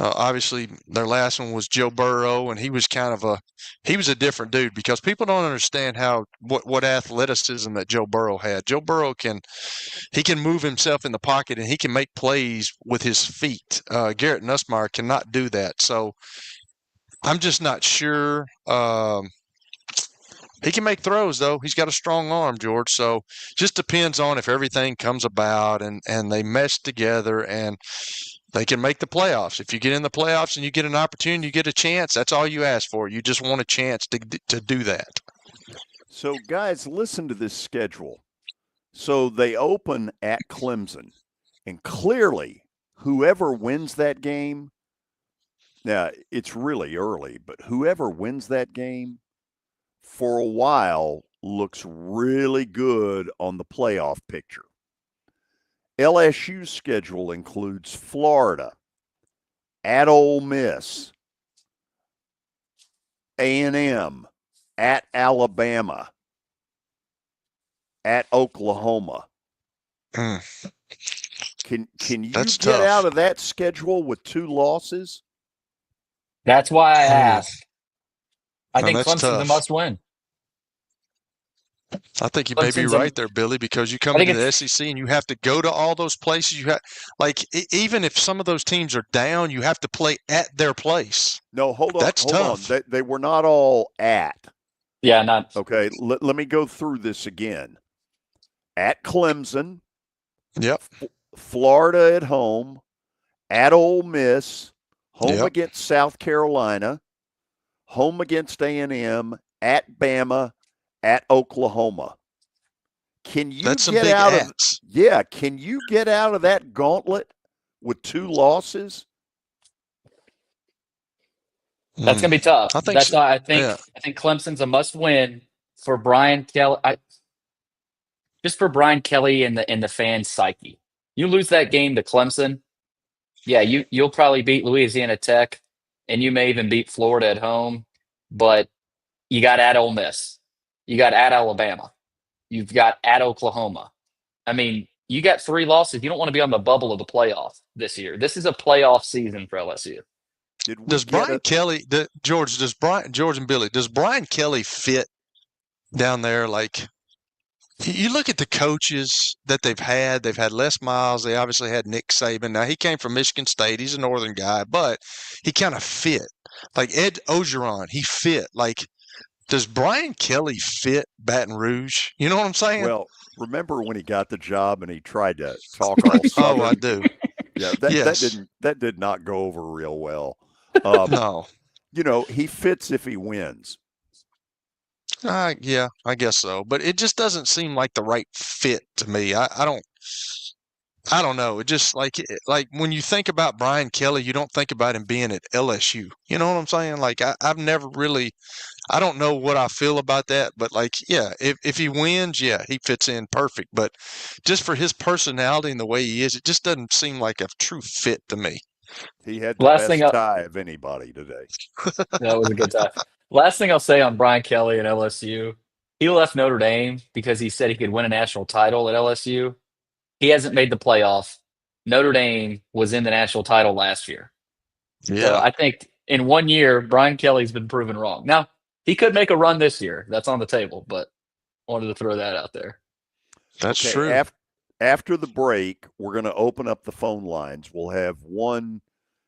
Obviously, their last one was Joe Burrow, and he was a different dude because people don't understand what athleticism that Joe Burrow had. Joe Burrow can move himself in the pocket and he can make plays with his feet. Garrett Nussmeier cannot do that. So I'm just not sure. He can make throws, though. He's got a strong arm, George. So just depends on if everything comes about and they mesh together and they can make the playoffs. If you get in the playoffs and you get an opportunity, you get a chance, that's all you ask for. You just want a chance to do that. So, guys, listen to this schedule. So they open at Clemson, and clearly whoever wins that game, now it's really early, but whoever wins that game for a while looks really good on the playoff picture. LSU's schedule includes Florida, at Ole Miss, A&M, at Alabama, at Oklahoma. Can you That's get tough. out of that schedule with 2 losses? That's why I asked. I No, think that's Clemson's a tough. must-win. I think you may be Clemson's right there, Billy, because you come I think into the it's- SEC and you have to go to all those places. Even if some of those teams are down, you have to play at their place. No, hold on. That's tough. They were not all at. Yeah, not. Okay, let me go through this again. At Clemson. Yep. Florida at home. At Ole Miss. Home Yep. against South Carolina. Home against A&M. At Bama. At Oklahoma. Can you That's some get big out ats. of can you get out of that gauntlet with 2 losses? That's gonna be tough. I think That's so. why I think Clemson's a must-win for Brian Kelly. Just for Brian Kelly and the fan psyche. You lose that game to Clemson, yeah, you'll probably beat Louisiana Tech, and you may even beat Florida at home, but you got at Ole Miss, you got at Alabama, you've got at Oklahoma. I mean, you got 3 losses. You don't want to be on the bubble of the playoff this year. This is a playoff season for LSU. Does Brian Kelly, George and Billy, does Brian Kelly fit down there? Like, you look at the coaches that they've had Les Miles, they obviously had Nick Saban. Now, he came from Michigan State. He's a northern guy, but he kind of fit. Like Ed Ogeron, he fit. Like, does Brian Kelly fit Baton Rouge? You know what I'm saying? Well, remember when he got the job and he tried to talk all Southern? Oh, I do. Yeah, Yes. that did not go over real well. No. You know, he fits if he wins. Yeah, I guess so. But it just doesn't seem like the right fit to me. I don't know. It just like when you think about Brian Kelly, you don't think about him being at LSU. You know what I'm saying? Like I've never really, I don't know what I feel about that, but like, yeah, if he wins, yeah, he fits in perfect. But just for his personality and the way he is, it just doesn't seem like a true fit to me. He had the Last best thing I- tie of anybody today. That was a good time. Last thing I'll say on Brian Kelly and LSU, he left Notre Dame because he said he could win a national title at LSU. He hasn't made the playoff. Notre Dame was in the national title last year. Yeah. So I think in 1 year, Brian Kelly's been proven wrong. Now, he could make a run this year. That's on the table, but wanted to throw that out there. That's Okay, true. After the break, we're going to open up the phone lines. We'll have one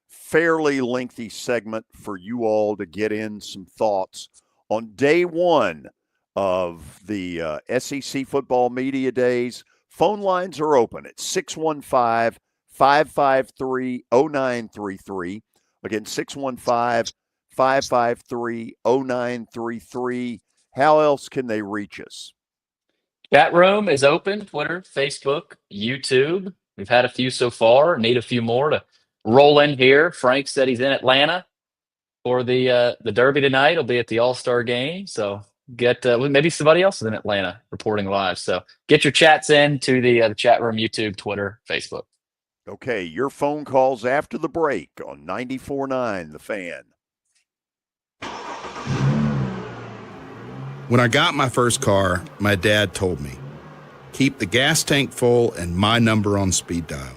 fairly lengthy segment for you all to get in some thoughts on day one of the SEC football media days. Phone lines are open at 615-553-0933. Again, 615-553-0933. How else can they reach us? Chat room is open, Twitter, Facebook, YouTube. We've had a few so far. Need a few more to roll in here. Frank said he's in Atlanta for the Derby tonight. He'll be at the All-Star game. So get maybe somebody else is in Atlanta reporting live. So get your chats in to the chat room, YouTube, Twitter, Facebook. Okay, your phone calls after the break on 94.9 The Fan. When I got my first car, my dad told me, keep the gas tank full and my number on speed dial.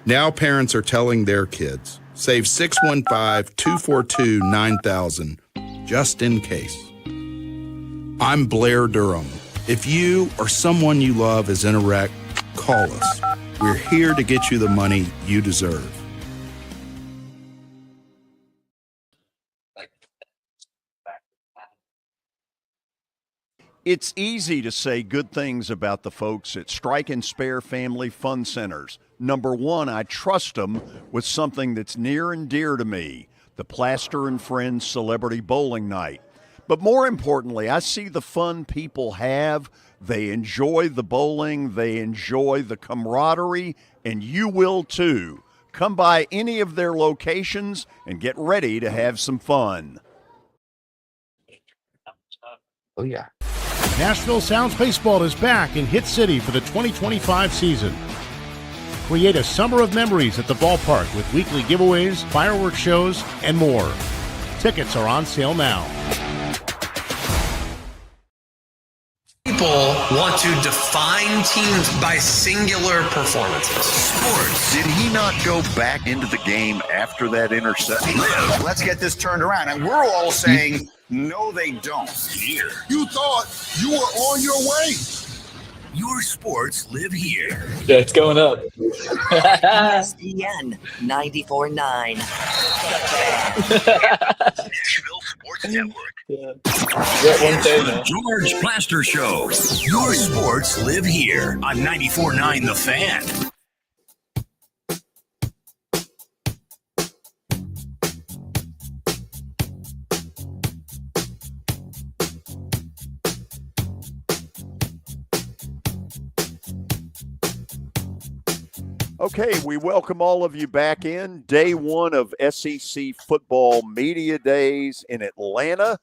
Now parents are telling their kids, save 615-242-9000 just in case. I'm Blair Durham. If you or someone you love is in a wreck, call us. We're here to get you the money you deserve. It's easy to say good things about the folks at Strike and Spare Family Fun Centers. Number one, I trust them with something that's near and dear to me, the Plaster and Friends Celebrity Bowling Night. But more importantly, I see the fun people have. They enjoy the bowling, they enjoy the camaraderie, and you will too. Come by any of their locations and get ready to have some fun. Oh, yeah. Nashville Sounds Baseball is back in Hit City for the 2025 season. Create a summer of memories at the ballpark with weekly giveaways, fireworks shows, and more. Tickets are on sale now. People want to define teams by singular performances. Sports. Did he not go back into the game after that interception? Let's get this turned around. And we're all saying, no, they don't. Here. You thought you were on your way. Your sports live here. Yeah, it's going up. ESPN 94.9. Nashville Sports Network. It's the George Plaster Show. Your sports live here on 94.9 The Fan. Okay, we welcome all of you back in. Day one of SEC football media days in Atlanta,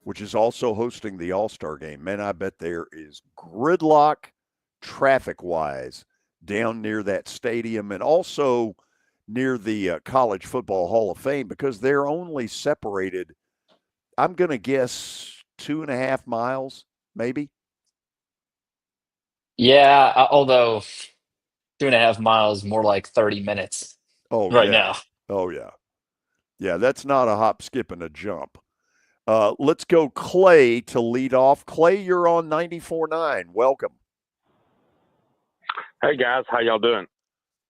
which is also hosting the All-Star game. Man, I bet there is gridlock traffic-wise down near that stadium and also near the College Football Hall of Fame because they're only separated, I'm going to guess, 2.5 miles, maybe. Yeah, although 2.5 miles, more like 30 minutes now. Oh, yeah. Yeah, that's not a hop, skip, and a jump. Let's go Clay to lead off. Clay, you're on 94.9. Welcome. Hey, guys. How y'all doing?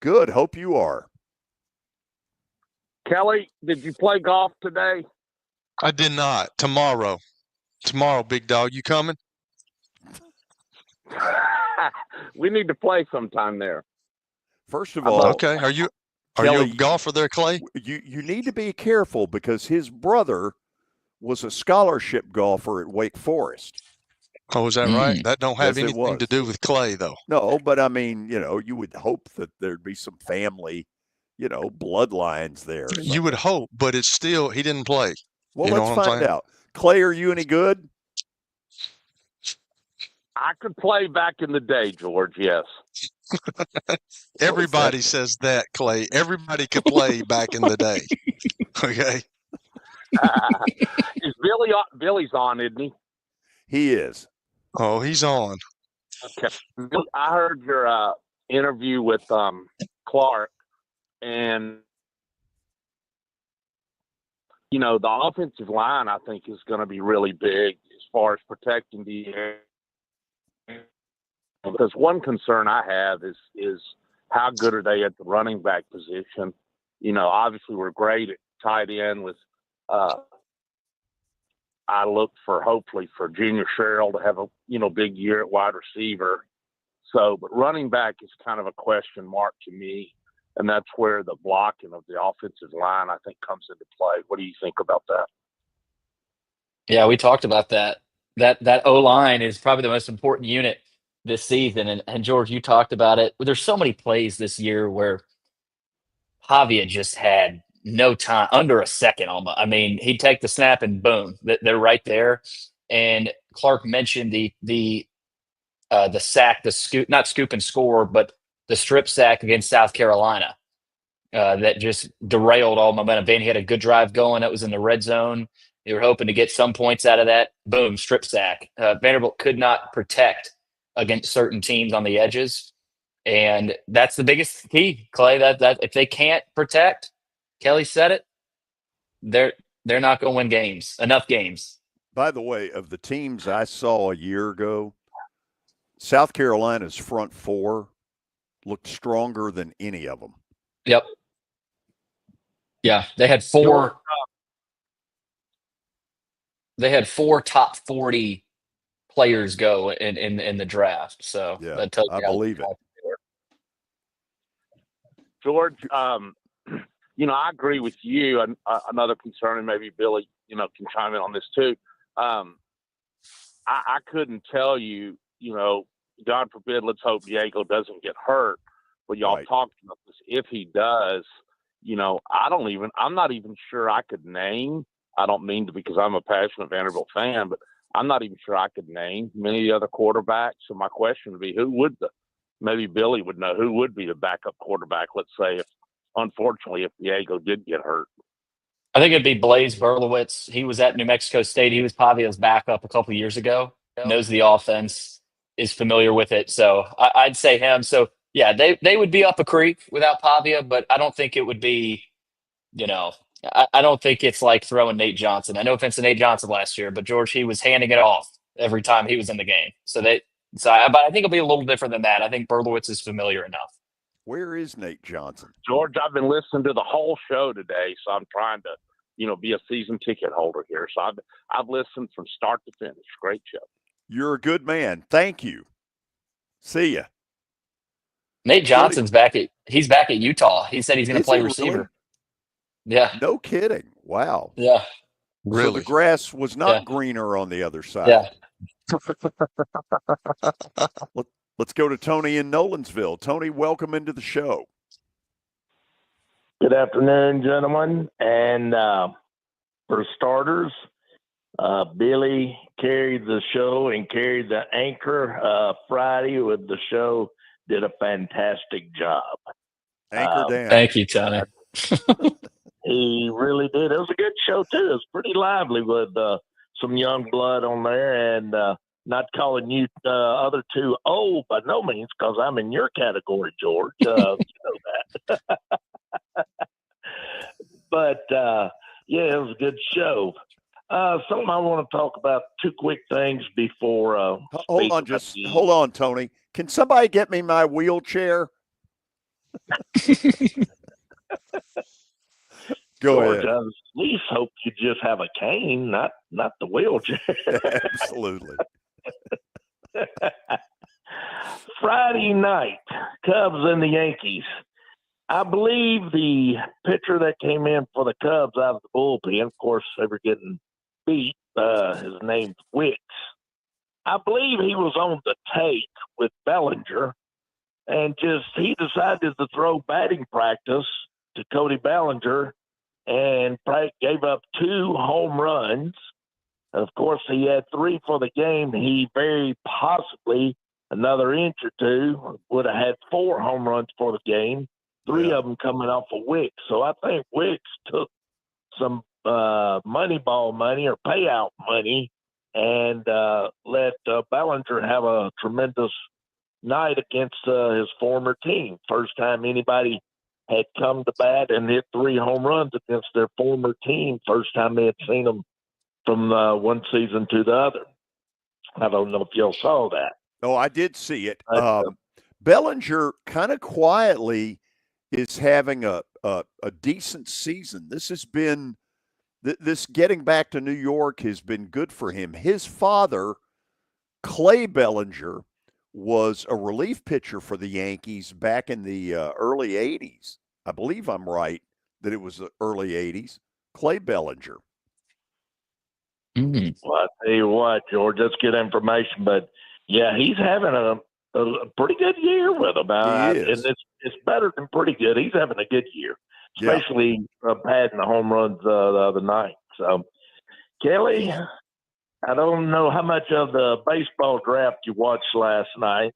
Good. Hope you are. Kelly, did you play golf today? I did not. Tomorrow, big dog. You coming? We need to play sometime there. First of all, okay. Are you a golfer there, Clay? You need to be careful because his brother was a scholarship golfer at Wake Forest. Oh, is that right? That don't have Yes, anything to do with Clay, though. No, but I mean, you would hope that there'd be some family, bloodlines there. You would hope, but it's still, he didn't play. Well, You know let's what I'm find saying? out. Clay, are you any good? I could play back in the day, George, yes. Everybody says that, Clay. Everybody could play back in the day. Okay. Is Billy's on, isn't he? He is. Oh, he's on. Okay. I heard your interview with Clark, and the offensive line I think is going to be really big as far as protecting the air. Because one concern I have is how good are they at the running back position? Obviously we're great at tight end with. I look hopefully for Junior Sherrill to have a big year at wide receiver. So, but running back is kind of a question mark to me, and that's where the blocking of the offensive line I think comes into play. What do you think about that? Yeah, we talked about that. That O-line is probably the most important unit this season. And George, you talked about it. There's so many plays this year where Pavia just had no time, under a second almost. I mean, he'd take the snap and boom, they're right there. And Clark mentioned the sack, the scoop, not scoop and score, but the strip sack against South Carolina that just derailed all momentum. Vandy had a good drive going. That was in the red zone. They were hoping to get some points out of that. Boom, strip sack. Vanderbilt could not protect against certain teams on the edges. And that's the biggest key, Clay, that if they can't protect, Kelly said it, they're not going to win games, enough games. By the way, of the teams I saw a year ago, South Carolina's front four looked stronger than any of them. Yep. Yeah, they had four top 40 players go in the draft. So yeah, that tells I believe it. George, I agree with you. Another concern, and maybe Billy, can chime in on this too. I couldn't tell you, God forbid, let's hope Diego doesn't get hurt. But y'all talked about this. If he does, I'm not even sure I could name. I don't mean to, because I'm a passionate Vanderbilt fan, but I'm not even sure I could name many of the other quarterbacks. So my question would be, maybe Billy would know who would be the backup quarterback. Let's say if Diego did get hurt. I think it'd be Blaze Berlowitz. He was at New Mexico State. He was Pavia's backup a couple of years ago. Knows the offense, is familiar with it. So I'd say him. So yeah, they would be up a creek without Pavia, but I don't think it would be, I don't think it's like throwing Nate Johnson. I know offense to Nate Johnson last year, but George, he was handing it off every time he was in the game. But I think it'll be a little different than that. I think Berlowitz is familiar enough. Where is Nate Johnson? George, I've been listening to the whole show today, so I'm trying to, be a season ticket holder here. So I've listened from start to finish. Great show. You're a good man. Thank you. See ya. Nate Johnson's back at Utah. He said he's going to play receiver. Really? Yeah. No kidding. Wow. Yeah. Really? So the grass was not greener on the other side. Yeah. Let's go to Tony in Nolensville. Tony, welcome into the show. Good afternoon, gentlemen. And for starters, Billy carried the show and carried the anchor Friday with the show. Did a fantastic job. Anchor down. Thank you, Tony. He really did. It was a good show, too. It was pretty lively with some young blood on there, and not calling you other two old by no means, because I'm in your category, George. You know that. But, yeah, it was a good show. Something I want to talk about, two quick things before. Hold on, Tony. Can somebody get me my wheelchair? Go George, ahead. I at least hope you just have a cane, not the wheelchair. Absolutely. Friday night, Cubs and the Yankees. I believe the pitcher that came in for the Cubs out of the bullpen, of course, they were getting beat. His name's Wicks. I believe he was on the take with Bellinger, and he decided to throw batting practice to Cody Bellinger and gave up 2 home runs. Of course, he had 3 for the game. He very possibly, another inch or 2, would have had 4 home runs for the game, 3 of them coming off of Wicks. So I think Wicks took some Moneyball money or payout money and let Bellinger have a tremendous night against his former team. First time anybody had come to bat and hit 3 home runs against their former team. First time they had seen them from one season to the other. I don't know if y'all saw that. Oh, I did see it. Bellinger kind of quietly is having a decent season. This has been this getting back to New York has been good for him. His father, Clay Bellinger, was a relief pitcher for the Yankees back in the early 80s. I believe I'm right that it was the early 80s. Clay Bellinger. Well, I tell you what, George, that's good information. But, yeah, he's having a pretty good year with them. He is. And it's better than pretty good. He's having a good year, especially padding the home runs the other night. So, Kelly, I don't know how much of the baseball draft you watched last night,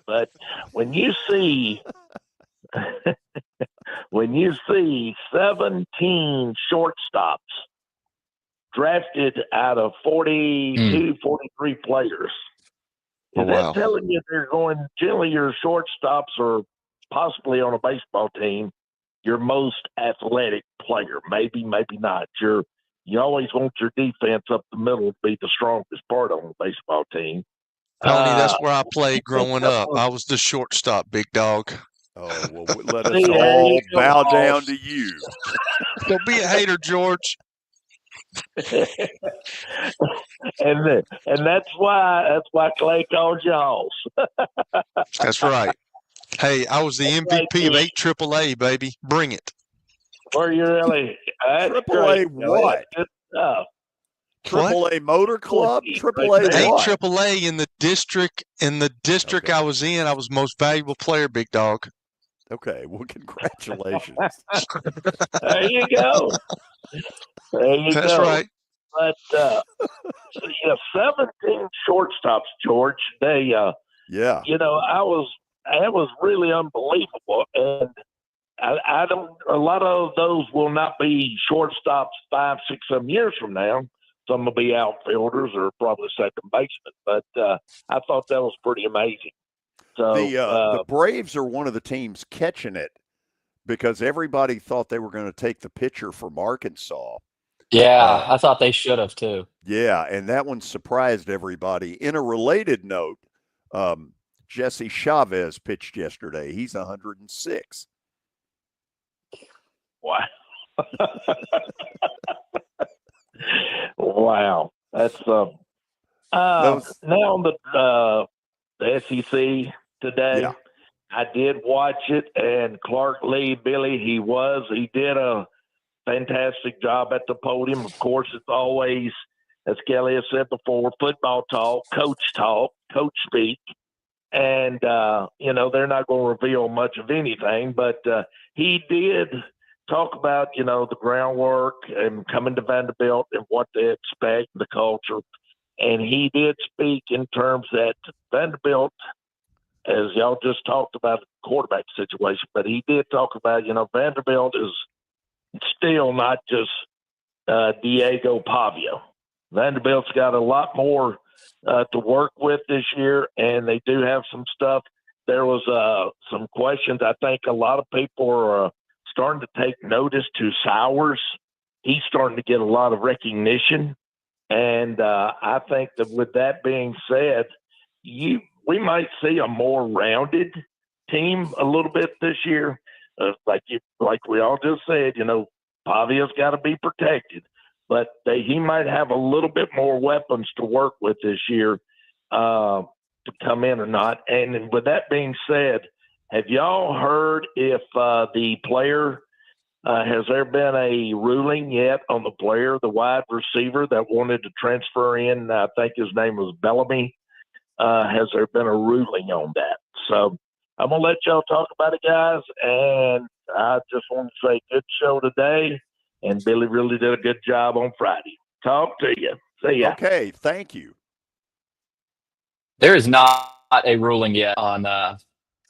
but when you see 17 shortstops drafted out of 42, 43 players, is that telling you they're going generally your shortstops are possibly on a baseball team your most athletic player? Maybe, maybe not. You always want your defense up the middle to be the strongest part on the baseball team. Tony, that's where I played growing up. I was the shortstop, big dog. Oh, well, let us all bow down to you. Don't be a hater, George. and that's why Clay called you Hoss. That's right. Hey, I was the MVP of 8 AAA, baby. Bring it. Were you really? AAA what? Good stuff. AAA Motor Club? AAA 8 what? AAA in the district. In the district I was in, I was most valuable player, big dog. Okay, well, congratulations. There you go. That's right. But 17 shortstops, George. They, that was really unbelievable, and I don't. A lot of those will not be shortstops 5, 6, 7 years from now. Some will be outfielders or probably second basemen. But I thought that was pretty amazing. So the Braves are one of the teams catching it because everybody thought they were going to take the pitcher from Arkansas. Yeah, I thought they should have too. Yeah, and that one surprised everybody. In a related note, Jesse Chavez pitched yesterday. He's 106. Wow. Wow. That's now on the SEC today. Yeah. I did watch it, and Clark Lee, Billy, he did a fantastic job at the podium. Of course, it's always, as Kelly has said before, football talk, coach speak. And, they're not going to reveal much of anything, but he did talk about, the groundwork and coming to Vanderbilt and what they expect, the culture. And he did speak in terms that Vanderbilt, as y'all just talked about the quarterback situation, but he did talk about, Vanderbilt is still not just Diego Pavia. Vanderbilt's got a lot more to work with this year, and they do have some stuff. There was some questions. I think a lot of people are starting to take notice to Sowers. He's starting to get a lot of recognition. And I think that with that being said, we might see a more rounded team a little bit this year. Like we all just said, Pavia's got to be protected. But he might have a little bit more weapons to work with this year to come in or not. And with that being said, have y'all heard if the player has there been a ruling yet on the player, the wide receiver that wanted to transfer in? I think his name was Bellamy. Has there been a ruling on that? So I'm going to let y'all talk about it, guys. And I just want to say good show today. And Billy really did a good job on Friday. Talk to you. See ya. Okay, thank you. There is not a ruling yet on, I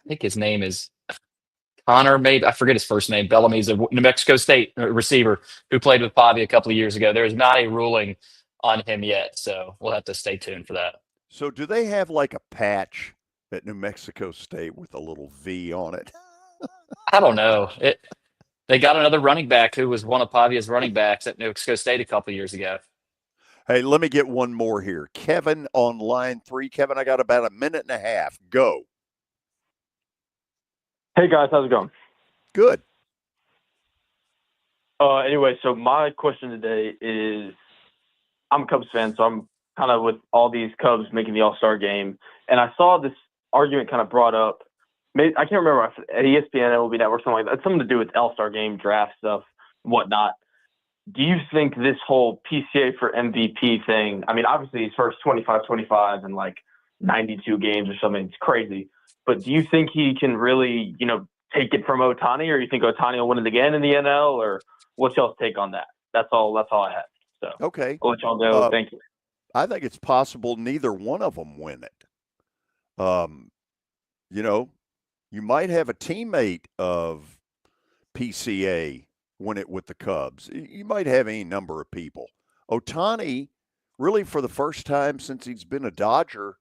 think his name is Connor, maybe. I forget his first name. Bellamy's a New Mexico State receiver who played with Pavia a couple of years ago. There is not a ruling on him yet. So we'll have to stay tuned for that. So do they have like a patch at New Mexico State with a little V on it? I don't know. They got another running back who was one of Pavia's running backs at New Mexico State a couple years ago. Hey, let me get one more here. Kevin on line 3. Kevin, I got about a minute and a half. Go. Hey, guys. How's it going? Good. Anyway, so my question today is, I'm a Cubs fan, so I'm kind of with all these Cubs making the All-Star game. And I saw this argument kind of brought up. I can't remember if at ESPN, MLB Network, something like that. It's something to do with All-Star game, draft stuff, whatnot. Do you think this whole PCA for MVP thing, I mean, obviously his first 25-25 and like 92 games or something, it's crazy. But do you think he can really, take it from Ohtani, or you think Ohtani will win it again in the NL, or what's y'all's take on that? That's all I have. So okay, I'll let y'all know. Thank you. I think it's possible neither one of them win it. You might have a teammate of PCA win it with the Cubs. You might have any number of people. Ohtani, really for the first time since he's been a Dodger,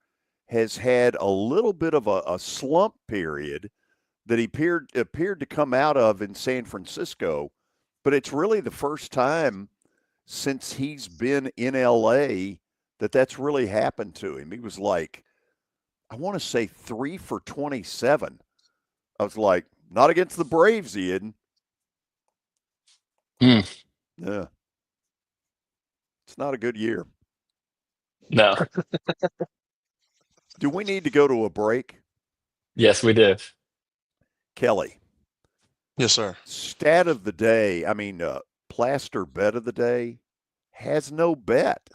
has had a little bit of a slump period that he appeared to come out of in San Francisco. But it's really the first time since he's been in LA that's really happened to him. He was like, I want to say 3 for 27. I was like, not against the Braves, he isn't. Yeah. It's not a good year. No. Do we need to go to a break? Yes, we do. Kelly. Yes, sir. Stat of the day, plaster bet of the day, has no bet.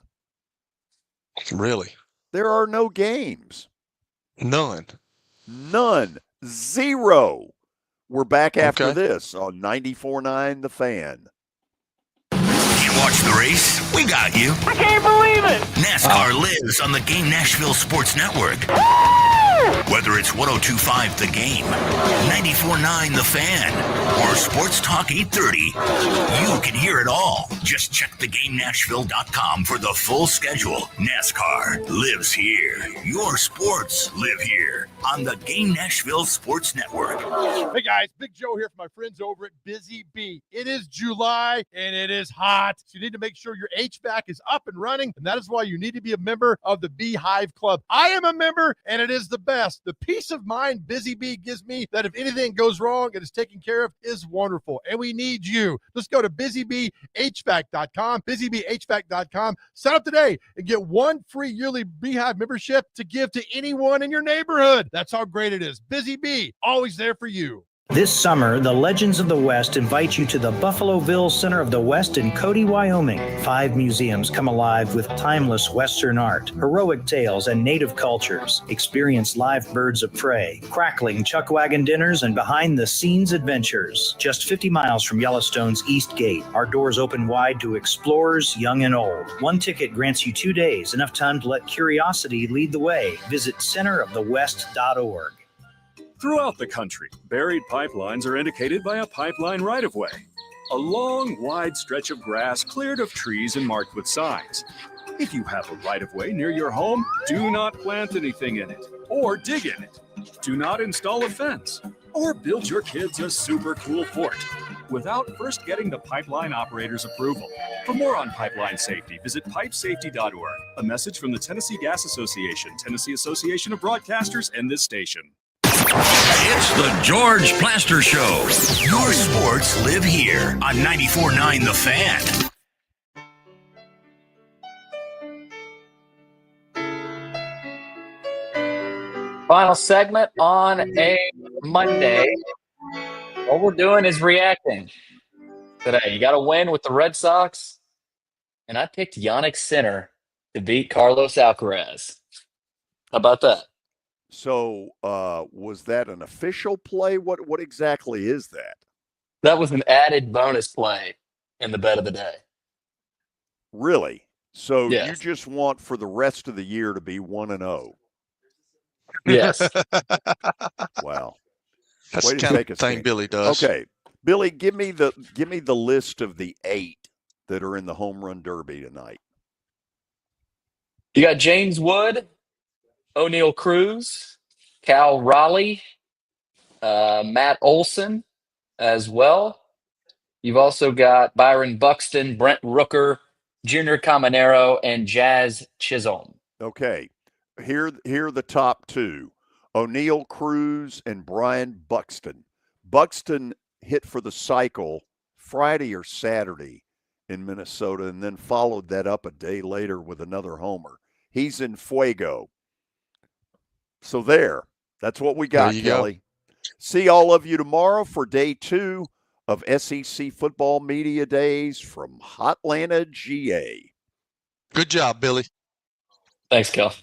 Really? There are no games. None. 0. We're back after this on 94.9 The Fan. Can't watch the race? We got you. I can't believe it. NASCAR lives on the Game Nashville Sports Network. Whether it's 102.5 The Game, 94.9 The Fan, or Sports Talk 830, you can hear it all. Just check theGameNashville.com for the full schedule. NASCAR lives here. Your sports live here on the Game Nashville Sports Network. Hey guys, Big Joe here from my friends over at Busy Bee. It is July and it is hot. So you need to make sure your HVAC is up and running, and that is why you need to be a member of the Beehive Club. I am a member, and it is the best. The peace of mind Busy Bee gives me that if anything goes wrong, it is taken care of is wonderful, and we need you. Just go to busybeehvac.com, busybeehvac.com. Sign up today and get one free yearly Beehive membership to give to anyone in your neighborhood. That's how great it is. Busy Bee, always there for you. This summer, the Legends of the West invite you to the Buffalo-Ville Center of the West in Cody, Wyoming. 5 museums come alive with timeless Western art, heroic tales, and native cultures. Experience live birds of prey, crackling chuck wagon dinners, and behind-the-scenes adventures. Just 50 miles from Yellowstone's East Gate, our doors open wide to explorers young and old. One ticket grants you 2 days, enough time to let curiosity lead the way. Visit centerofthewest.org. Throughout the country, buried pipelines are indicated by a pipeline right-of-way. A long, wide stretch of grass cleared of trees and marked with signs. If you have a right-of-way near your home, do not plant anything in it or dig in it. Do not install a fence or build your kids a super cool fort without first getting the pipeline operator's approval. For more on pipeline safety, visit pipesafety.org. A message from the Tennessee Gas Association, Tennessee Association of Broadcasters, and this station. It's the George Plaster Show. Your sports live here on 94.9 The Fan. Final segment on a Monday. What we're doing is reacting today. You got to win with the Red Sox. And I picked Yannick Sinner to beat Carlos Alcaraz. How about that? So was that an official play? What exactly is that? That was an added bonus play in the bet of the day. Really? So Yes. you just want for the rest of the year to be 1-0? Yes. Wow. That's Way the to kind take of us thing in. Billy does. Okay, Billy, give me the list of the 8 that are in the home run derby tonight. You got James Wood, O'Neal Cruz, Cal Raleigh, Matt Olson as well. You've also got Byron Buxton, Brent Rooker, Junior Caminero, and Jazz Chisholm. Okay. Here are the top two. O'Neal Cruz and Brian Buxton. Buxton hit for the cycle Friday or Saturday in Minnesota and then followed that up a day later with another homer. He's in Fuego. So that's what we got, Kelly. Go. See all of you tomorrow for day 2 of SEC Football Media Days from Hotlanta, GA. Good job, Billy. Thanks, Kel.